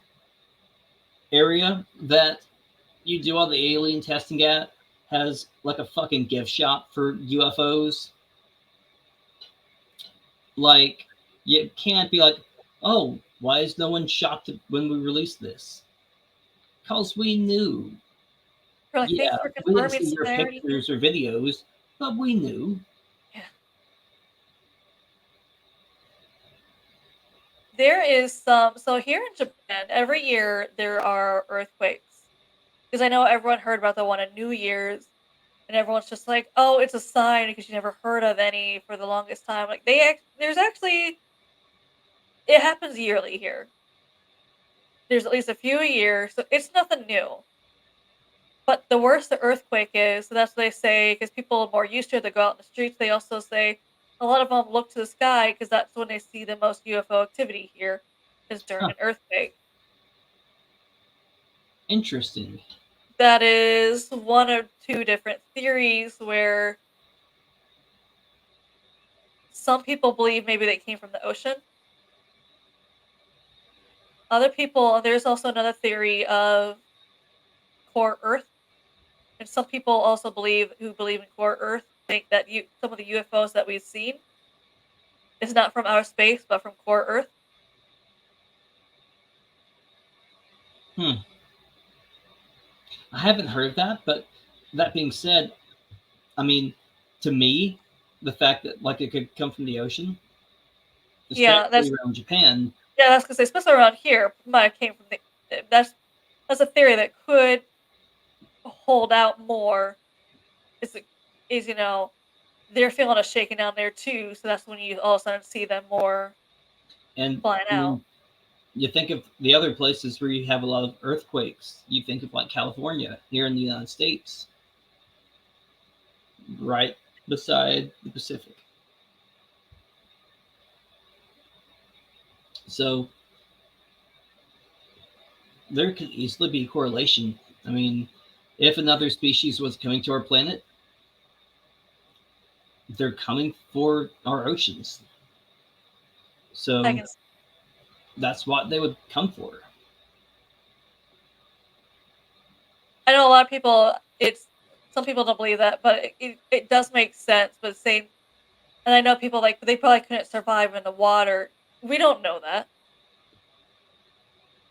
area that you do all the alien testing at has like a fucking gift shop for UFOs, like, you can't be like, oh, why is no one shocked when we released this? Because we knew. We're like, Yeah, thanks for we didn't confirming see your similarity. pictures or videos, but we knew. Yeah. There is some, so here in Japan, every year there are earthquakes. Because I know everyone heard about the one on New Year's, and everyone's just like, "Oh, it's a sign," because you never heard of any for the longest time. Like there's actually it happens yearly here. There's at least a few a year, so it's nothing new. But the worse the earthquake is, so that's what they say, because people are more used to it. They go out in the streets. They also say a lot of them look to the sky because that's when they see the most UFO activity here, is during Huh, an earthquake. interesting. That is one of two different theories where some people believe maybe they came from the ocean. Other people, there's also another theory of core Earth, and some people also believe in core Earth think that some of the UFOs that we've seen is not from outer space but from core Earth. Hmm. I haven't heard of that, but that being said, I mean, to me, the fact that like it could come from the ocean, Yeah, especially around Japan, that's because especially around here might have came from the. That's a theory that could hold out more. Is is they're feeling a shaking down there too, so that's when you all of a sudden see them more and flying I out. mean, you think of the other places where you have a lot of earthquakes. You think of like California here in the United States, right beside the Pacific. So there could easily be a correlation. I mean, if another species was coming to our planet, they're coming for our oceans. I So can that's what they would come for. I know a lot of people. It's some people don't believe that, but it does make sense. But saying, and I know people like they probably couldn't survive in the water. We don't know that.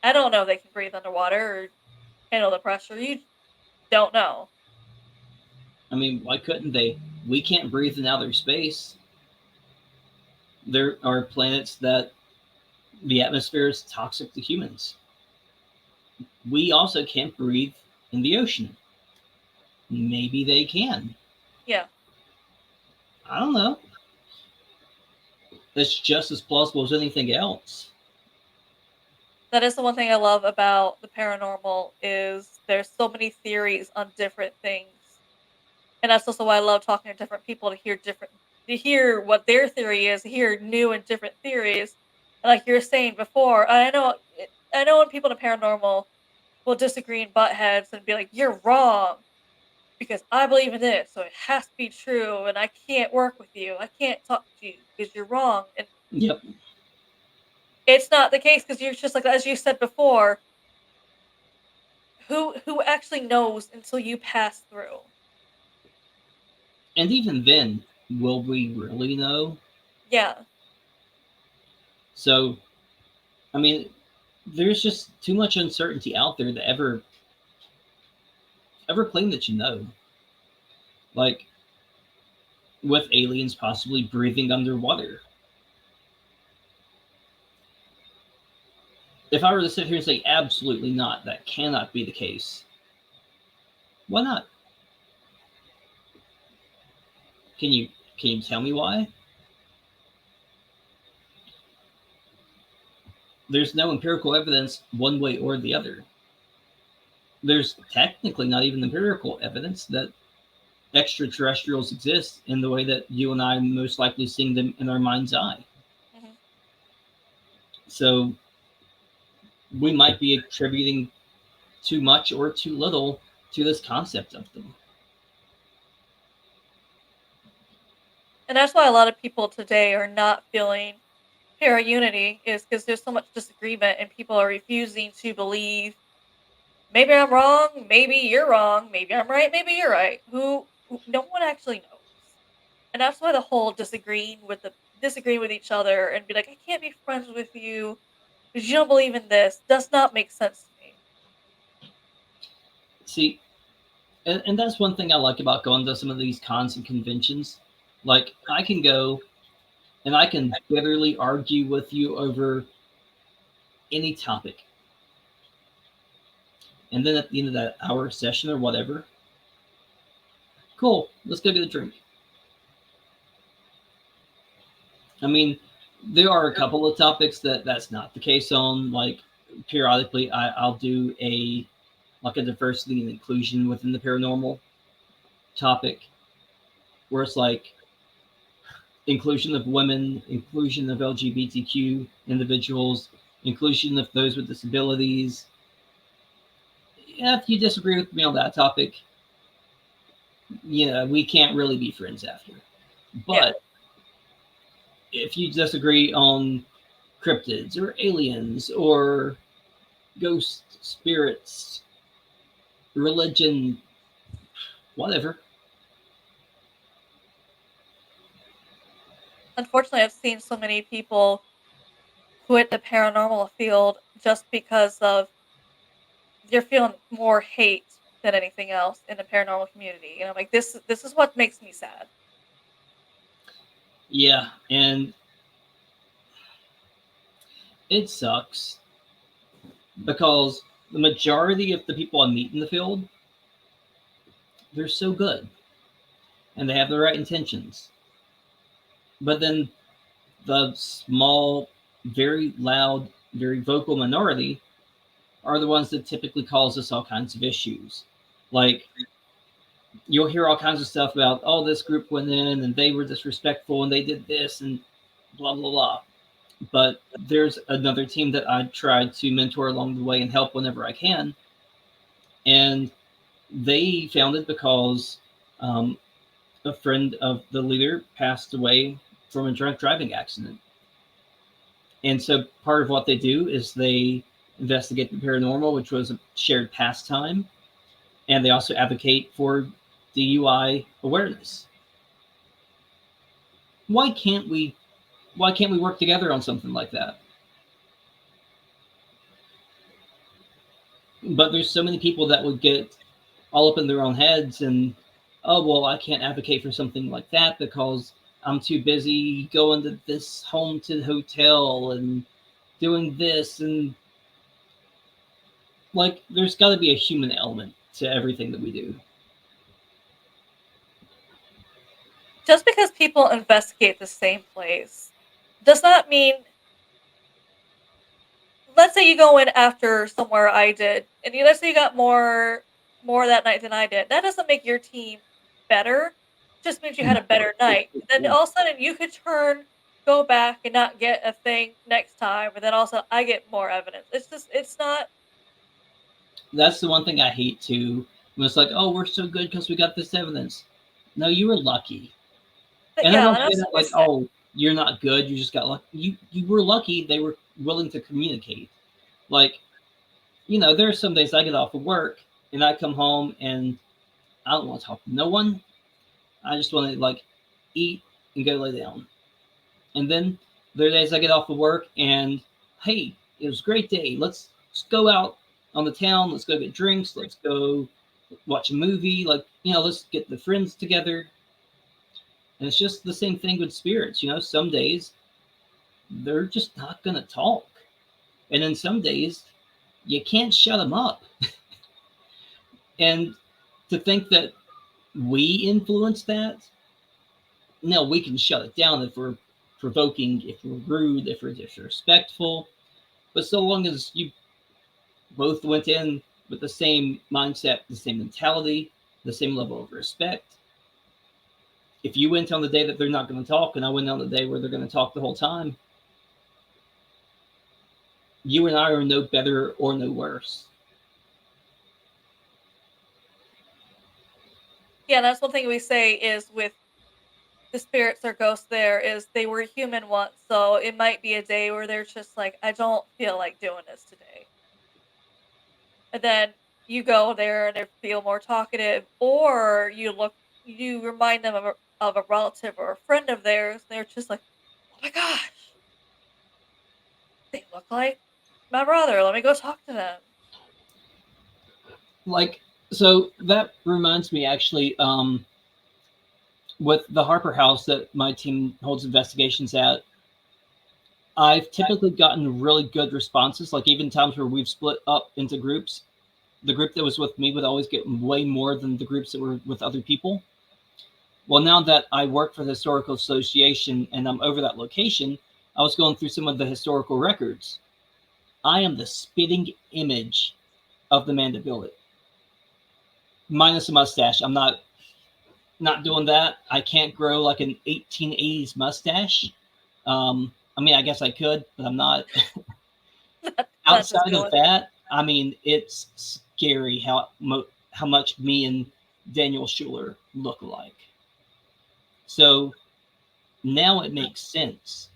I don't know if they can breathe underwater or handle the pressure. You don't know. I mean, why couldn't they? We can't breathe in outer space. There are planets that the atmosphere is toxic to humans. We also can't breathe in the ocean. Maybe they can. Yeah, I don't know. It's just as plausible as anything else. that is the one thing I love about the paranormal is there's so many theories on different things, and that's also why I love talking to different people to hear what their theory is, to hear new and different theories. And like you were saying before, I know when people in the paranormal will disagree and butt heads and be like, "You're wrong because I believe in this, so it has to be true, and I can't work with you. I can't talk to you because you're wrong." And Yep. it's not the case because you're just like as you said before. Who actually knows until you pass through? And even then, will we really know? Yeah, So, I mean, there's just too much uncertainty out there to ever claim that you know. Like with aliens possibly breathing underwater. If I were to sit here and say absolutely not, that cannot be the case, why not? Can you can you tell me why? There's no empirical evidence one way or the other. There's technically not even empirical evidence that extraterrestrials exist in the way that you and I most likely seeing them in our mind's eye. hmm So we might be attributing too much or too little to this concept of them. And that's why a lot of people today are not feeling para unity, is because there's so much disagreement and people are refusing to believe maybe I'm wrong, maybe you're wrong, maybe I'm right, maybe you're right. No one actually knows. And that's why the whole disagreeing with each other and be like, I can't be friends with you because you don't believe in this does not make sense to me. See, and that's one thing I like about going to some of these cons and conventions. Like, I can go and I can bitterly argue with you over any topic. And then at the end of that hour session or whatever, cool, let's go get a drink. I mean, there are a couple of topics that's not the case on. Like, periodically, I'll do a diversity and inclusion within the paranormal topic, where it's like inclusion of women, inclusion of LGBTQ individuals, inclusion of those with disabilities. Yeah, if you disagree with me on that topic, we can't really be friends after. Yeah. But if you disagree on cryptids or aliens or ghost spirits, religion, whatever. Unfortunately, I've seen so many people quit the paranormal field just because of they're feeling more hate than anything else in the paranormal community. And I'm like, this is what makes me sad. Yeah, and it sucks because the majority of the people I meet in the field, they're so good and they have the right intentions. But then the small, very loud, very vocal minority are the ones that typically cause us all kinds of issues. Like, you'll hear all kinds of stuff about, oh, this group went in and they were disrespectful and they did this and blah, blah, blah. But there's another team that I try to mentor along the way and help whenever I can. And they founded because um, a friend of the leader passed away from a drunk driving accident. And so part of what they do is they investigate the paranormal, which was a shared pastime, and they also advocate for DUI awareness. Why can't we why can't we work together on something like that? But there's so many people that would get all up in their own heads and, oh, well, I can't advocate for something like that because I'm too busy going to this home to hotel and doing this. And like, there's got to be a human element to everything that we do. Just because people investigate the same place does not mean, let's say you go in after somewhere I did, and let's say you got more that night than I did. That doesn't make your team better. Just means you had a better night. Then all of a sudden you could go back and not get a thing next time, but then also I get more evidence. It's not. That's the one thing I hate too. When it's like, oh, we're so good because we got this evidence. No, you were lucky. But And I yeah, don't and say that's that what we like, say. oh, you're not good. You just got lucky. You were lucky. They were willing to communicate. Like, there are some days I get off of work and I come home and I don't want to talk to no one. I just want to like eat and go lay down. And then there are days I get off of work and, hey, it was a great day. Let's go out on the town. Let's go get drinks. Let's go watch a movie. Like, let's get the friends together. And it's just the same thing with spirits. Some days they're just not going to talk. And then some days you can't shut them up. And to think that we influence that, no, we can shut it down if we're provoking, if we're rude, if we're disrespectful. But so long as you both went in with the same mindset, the same mentality, the same level of respect. If you went on the day that they're not going to talk, and I went on the day where they're going to talk the whole time, you and I are no better or no worse. Yeah, that's one thing we say is with the spirits or ghosts there is they were human once, so it might be a day where they're just like, I don't feel like doing this today. And then you go there and they feel more talkative, or you remind them of a relative or a friend of theirs, and they're just like, oh my gosh, they look like my brother. Let me go talk to them. Like, so that reminds me actually, with the Harper House that my team holds investigations at, I've typically gotten really good responses. Like even times where we've split up into groups, the group that was with me would always get way more than the groups that were with other people. Well, now that I work for the Historical Association and I'm over that location, I was going through some of the historical records. I am the spitting image of the man that built it, minus a mustache. I'm not doing that. I can't grow like an 1880s mustache. I mean, I guess I could, but I'm not. Not just Outside of going. that, I mean, it's scary how much me and Daniel Schuler look alike. So now it makes sense.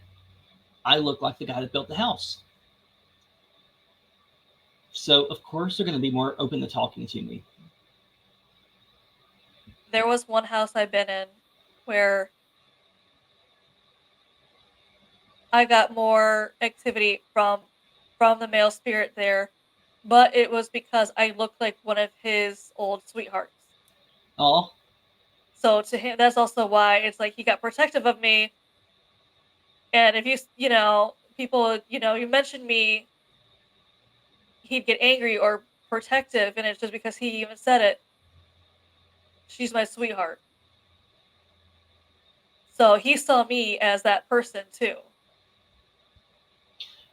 I look like the guy that built the house. So of course they're going to be more open to talking to me. There was one house I've been in where I got more activity from the male spirit there, but it was because I looked like one of his old sweethearts. Oh, So to him, that's also why it's like he got protective of me. And if people, you mentioned me, he'd get angry or protective, and it's just because he even said it. She's my sweetheart. So he saw me as that person too.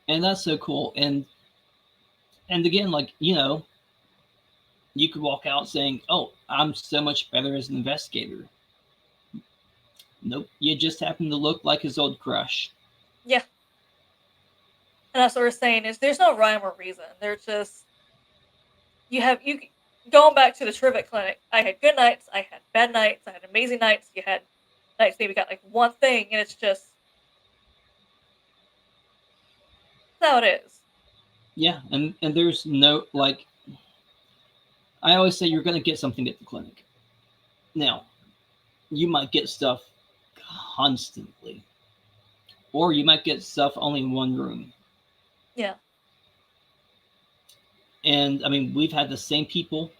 and that's so cool. And again, like you could walk out saying, "Oh, I'm so much better as an investigator." Nope, you just happen to look like his old crush. Yeah, and that's what we're saying is there's no rhyme or reason. There's just you going back to the Trivet clinic. I had good nights, I had bad nights, I had amazing nights. You had nights maybe got like one thing, and it's just that's how it is. Yeah, and there's no like I always say you're going to get something at the clinic. Now, you might get stuff constantly, or you might get stuff only in one room. Yeah, And I mean, we've had the same people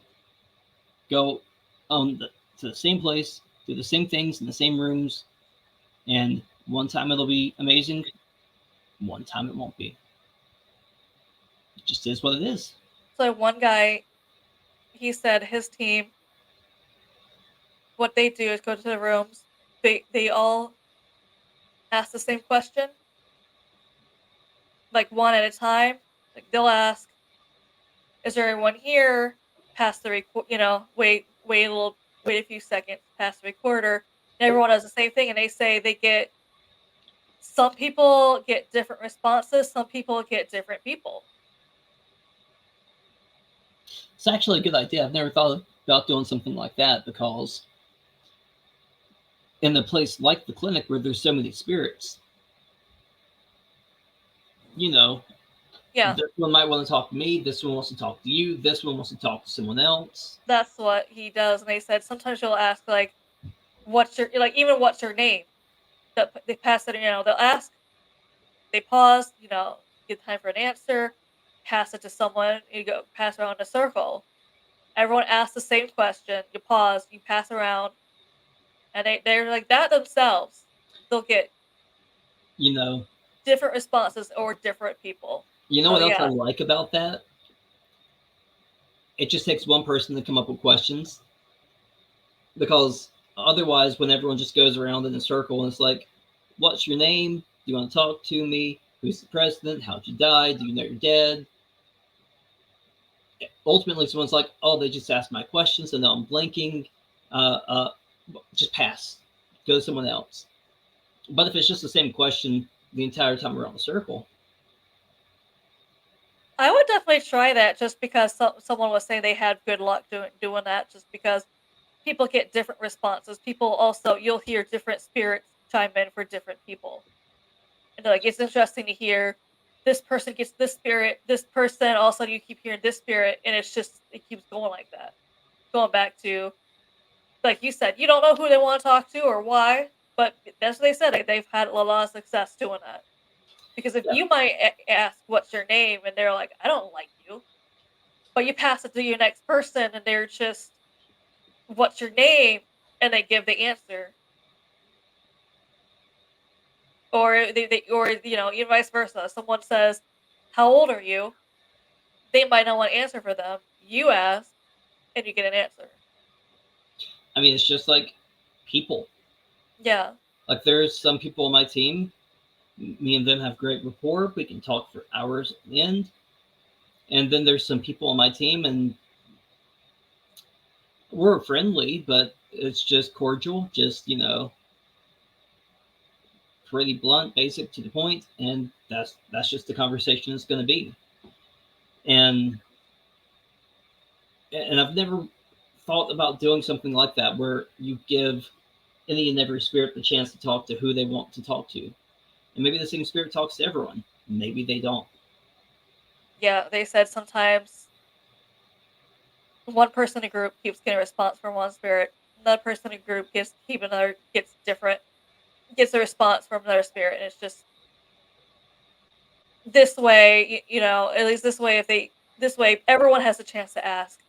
go to the same place, do the same things in the same rooms, and one time it'll be amazing, one time it won't be. It just is what it is. so one guy, he said his team, what they do is go to the rooms. They all ask the same question, like one at a time. Like they'll ask, "Is there anyone here?" Pass the wait a few seconds, pass the recorder, and everyone does the same thing. And they say they get some people get different responses, some people get different people. It's actually a good idea. I've never thought about doing something like that because in a place like the clinic where there's so many spirits, you know, Yeah, this one might want to talk to me, this one wants to talk to you, this one wants to talk to someone else. that's what he does. And they said sometimes you'll ask like, "What's your like even what's your name?" They pass it. They'll ask. They pause. Give time for an answer. Pass it to someone. You go pass around in a circle. Everyone asks the same question. You pause. You pass around, and they're like that themselves. They'll get You know, different responses or different people. you know So what else I yeah, like about that? It just takes one person to come up with questions because otherwise, when everyone just goes around in a circle and it's like, "What's your name? Do you want to talk to me? Who's the president? How'd you die? Do you know you're dead?" Ultimately, someone's like, "Oh, they just asked my questions, so now I'm blanking. Uh, uh, just pass. Go to someone else." But if it's just the same question the entire time around the circle, I would definitely try that just because someone was saying they had good luck doing that. Just because people get different responses. People also, you'll hear different spirits chime in for different people. And like, it's interesting to hear this person gets this spirit, this person, all of a sudden you keep hearing this spirit, and it's just, it keeps going like that. Going back to, like you said, you don't know who they want to talk to or why, but that's what they said. Like, they've had a lot of success doing that. Because if Yeah. you might ask, "What's your name?" and they're like, "I don't like you," but you pass it to your next person and they're just, "What's your name?" and they give the answer, or or even vice versa. Someone says, "How old are you?" They might not want to answer for them. You ask, and you get an answer. I mean, it's just like people. Yeah, Like there's some people on my team. Me and them have great rapport. We can talk for hours at the end. And then there's some people on my team, and we're friendly, but it's just cordial, just pretty blunt, basic to the point, and that's just the conversation it's going to be. And and I've never thought about doing something like that where you give any and every spirit the chance to talk to who they want to talk to. And maybe the same spirit talks to everyone. Maybe they don't. yeah. They said sometimes one person in a group keeps getting a response from one spirit. Another person in a group gets different, gets a response from another spirit, and it's just this way. At least this way, if they this way, everyone has a chance to ask.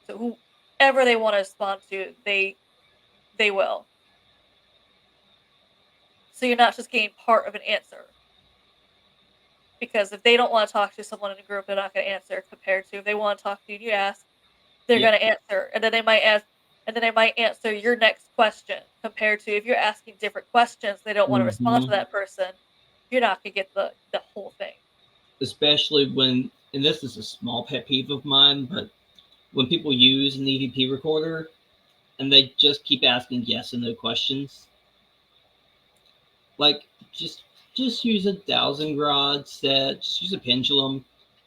So whoever they want to respond to, they will. So you're not just getting part of an answer. Because if they don't want to talk to someone in a group, they're not going to answer. Compared to if they want to talk to you, and you ask, they're Yeah. going to answer, and then they might ask, and then they might answer your next question. Compared to if you're asking different questions, they don't want to respond to Mm-hmm. that person. You're not going to get the whole thing. Especially when, and this is a small pet peeve of mine, but when people use an EVP recorder and they just keep asking yes and no questions, like just use a dowsing rod set, just use a pendulum.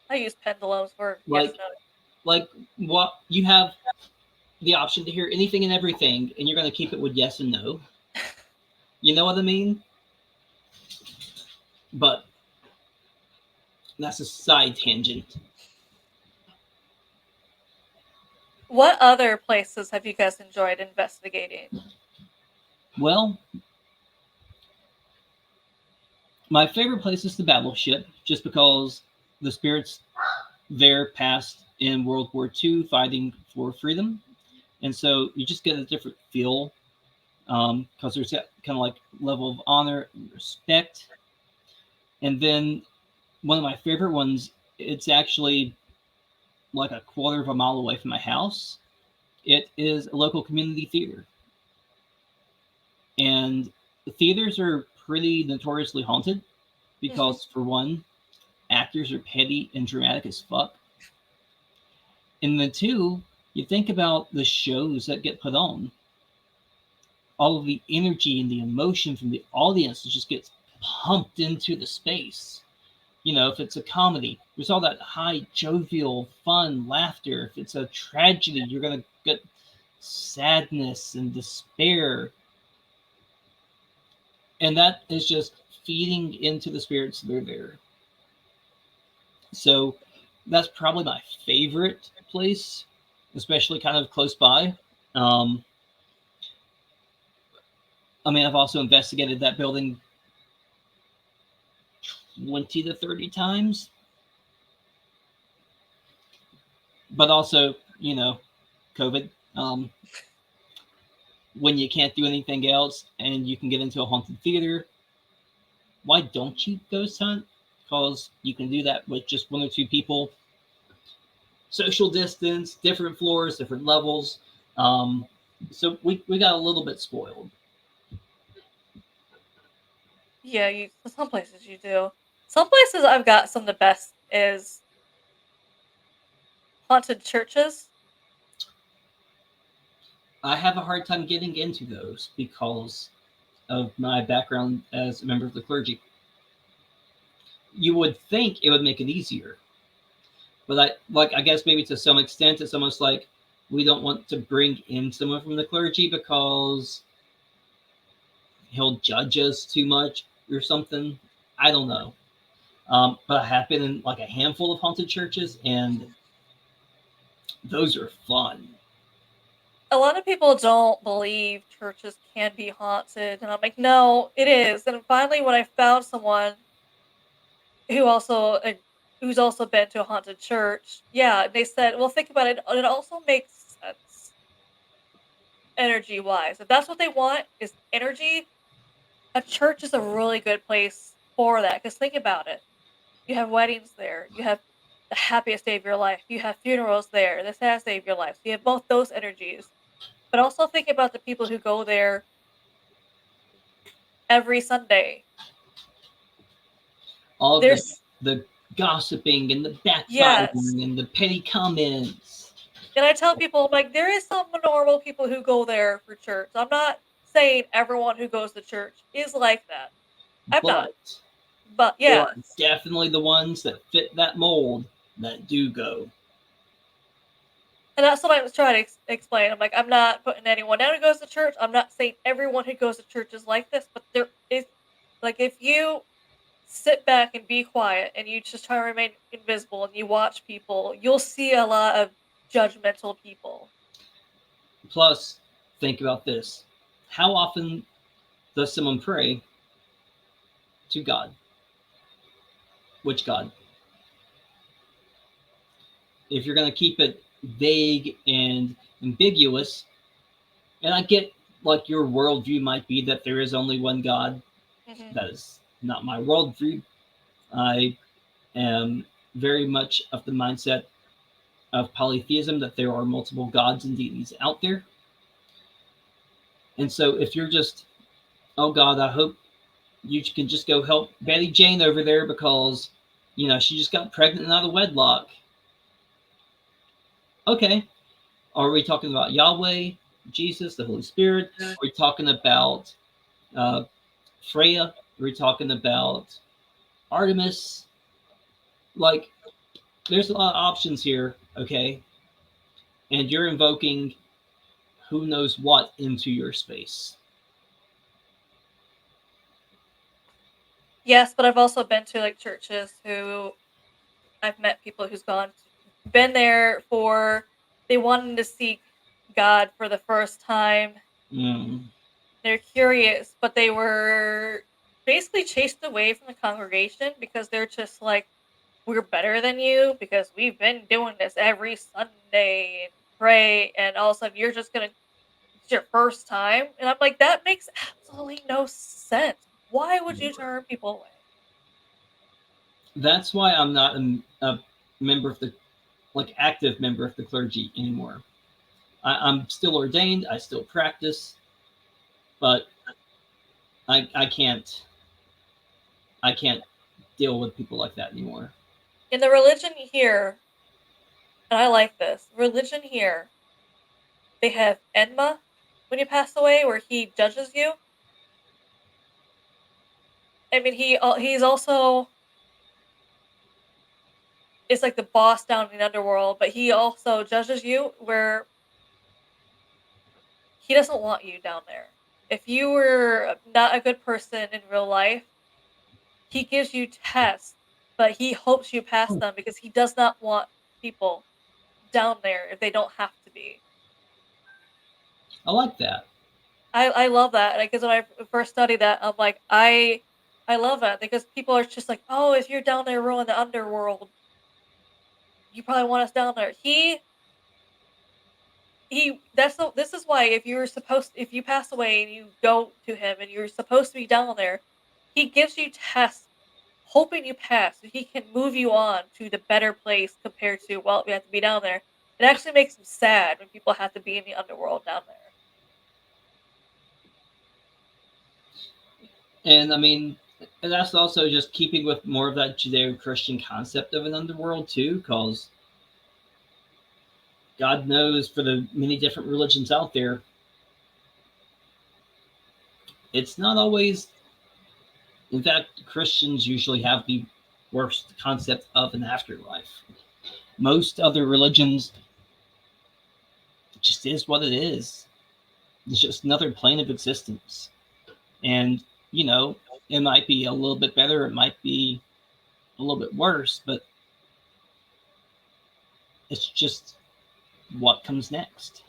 I use pendulums for yes, Like no. like what you have the option to hear anything and everything, and you're going to keep it with yes and no. You know what I mean? But that's a side tangent. What other places have you guys enjoyed investigating? Well, my favorite place is the battleship, just because the spirits there passed in World War II fighting for freedom, and so you just get a different feel because there's that kind of like level of honor and respect. And then one of my favorite ones, it's actually like a quarter of a mile away from my house. It is a local community theater, and the theaters are pretty notoriously haunted Hmm. because, for one, actors are petty and dramatic as fuck. And then two, you think about the shows that get put on, all of the energy and the emotion from the audience just gets pumped into the space. If it's a comedy, there's all that high, jovial, fun laughter. If it's a tragedy, you're going to get sadness and despair. And that is just feeding into the spirits that are there. So that's probably my favorite place, especially kind of close by. Um, I mean, I've also investigated that building 20 to 30 times, but also, COVID. When you can't do anything else and you can get into a haunted theater, why don't you ghost hunt? Because you can do that with just one or two people, social distance, different floors, different levels. Um, so we got a little bit spoiled. Yeah, some places you do. Some places I've got some of the best is haunted churches. I have a hard time getting into those because of my background as a member of the clergy. You would think it would make it easier, but I guess maybe to some extent it's almost like we don't want to bring in someone from the clergy because he'll judge us too much or something. I don't know. But I have been in like a handful of haunted churches, and those are fun. A lot of people don't believe churches can be haunted, and I'm like, no, it is. And finally, when I found someone who also who's also been to a haunted church, yeah, they said, well, think about it. It also makes sense energy wise. If that's what they want is energy, a church is a really good place for that. Because think about it. You have weddings there. You have the happiest day of your life. You have funerals there, the saddest day of your life. So you have both those energies. But also think about the people who go there every Sunday. All There's the gossiping and the yes. backbiting and the petty comments. And I tell people, I'm like, there is some normal people who go there for church. I'm not saying everyone who goes to church is like that. I'm not. But But there are yes. definitely the ones that fit that mold that do go. And that's what I was trying to explain. I'm like, I'm not putting anyone down who goes to church. I'm not saying everyone who goes to church is like this, but there is, like, if you sit back and be quiet and you just try to remain invisible and you watch people, you'll see a lot of judgmental people. Plus, think about this. How often does someone pray to God? Which God? If you're going to keep it vague and ambiguous, and I get like your worldview might be that there is only one God. Hmm. That is not my worldview. I am very much of the mindset of polytheism, that there are multiple gods and deities out there. And so if you're just, oh God, I hope you can just go help Betty Jane over there because, she just got pregnant and out of wedlock. Okay. Are we talking about Yahweh, Jesus, the Holy Spirit? Are we talking about uh, Freya? Are we talking about Artemis? Like, there's a lot of options here, okay? And you're invoking who knows what into your space. Yes, but I've also been to like churches who I've met people who's been there for they wanted to seek God for the first time. Mm. They're curious, but they were basically chased away from the congregation because they're just like, we're better than you because we've been doing this every Sunday and pray, and all of a sudden you're just gonna it's your first time. And I'm like, that makes absolutely no sense. Why would you turn people away? That's why I'm not a member of the, like, active member of the clergy anymore. I'm still ordained, I still practice, but I can't I can't deal with people like that anymore. In the religion here, and I like this, religion here, they have Enma when you pass away, where he judges you. I mean, he's also is like the boss down in the underworld, but he also judges you where he doesn't want you down there. If you were not a good person in real life, he gives you tests, but he hopes you pass Oh, them because he does not want people down there if they don't have to be. I like that. I love that because when I first studied that, I'm like I love that because people are just like, oh, if you're down there ruling the underworld, you probably want us down there. He this is why if you pass away and you go to him and you're supposed to be down there, he gives you tests hoping you pass so he can move you on to the better place compared to, well, we have to be down there. It actually makes him sad when people have to be in the underworld down there. And I mean, and that's also just keeping with more of that Judeo-Christian concept of an underworld too, because God knows for the many different religions out there, it's not always. In fact, Christians usually have the worst concept of an afterlife. Most other religions just is what it is. It's just another plane of existence. And, you know, it might be a little bit better, it might be a little bit worse, but it's just what comes next.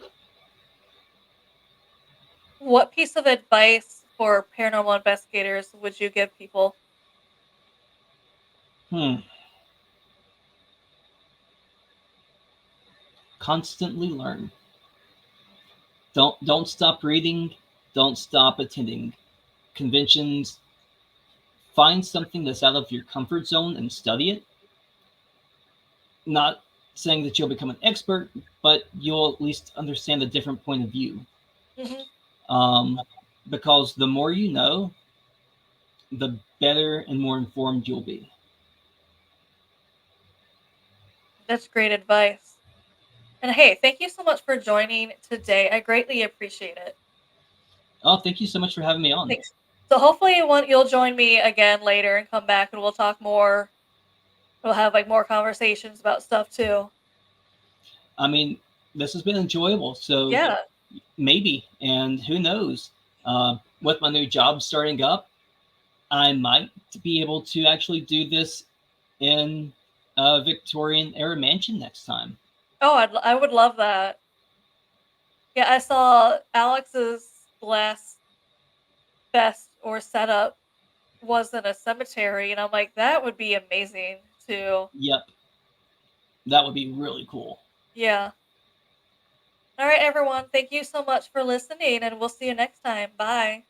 What piece of advice for paranormal investigators would you give people? Hmm. Constantly learn. Don't stop reading. Don't stop attending conventions. Find something that's out of your comfort zone and study it. Not saying that you'll become an expert, but you'll at least understand a different point of view. Hmm. Um, because the more you know, the better and more informed you'll be. That's great advice. And hey, thank you so much for joining today. I greatly appreciate it. Oh, thank you so much for having me on. Thanks. So hopefully you'll join me again later and come back and we'll talk more. We'll have like more conversations about stuff too. I mean, this has been enjoyable. So Yeah. maybe, and who knows, with my new job starting up, I might be able to actually do this in a Victorian era mansion next time. Oh, I would love that. Yeah, I saw Alex's last fest or setup was in a cemetery, and I'm like, that would be amazing too. Yep, that would be really cool. Yeah. All right, everyone. Thank you so much for listening, and we'll see you next time. Bye.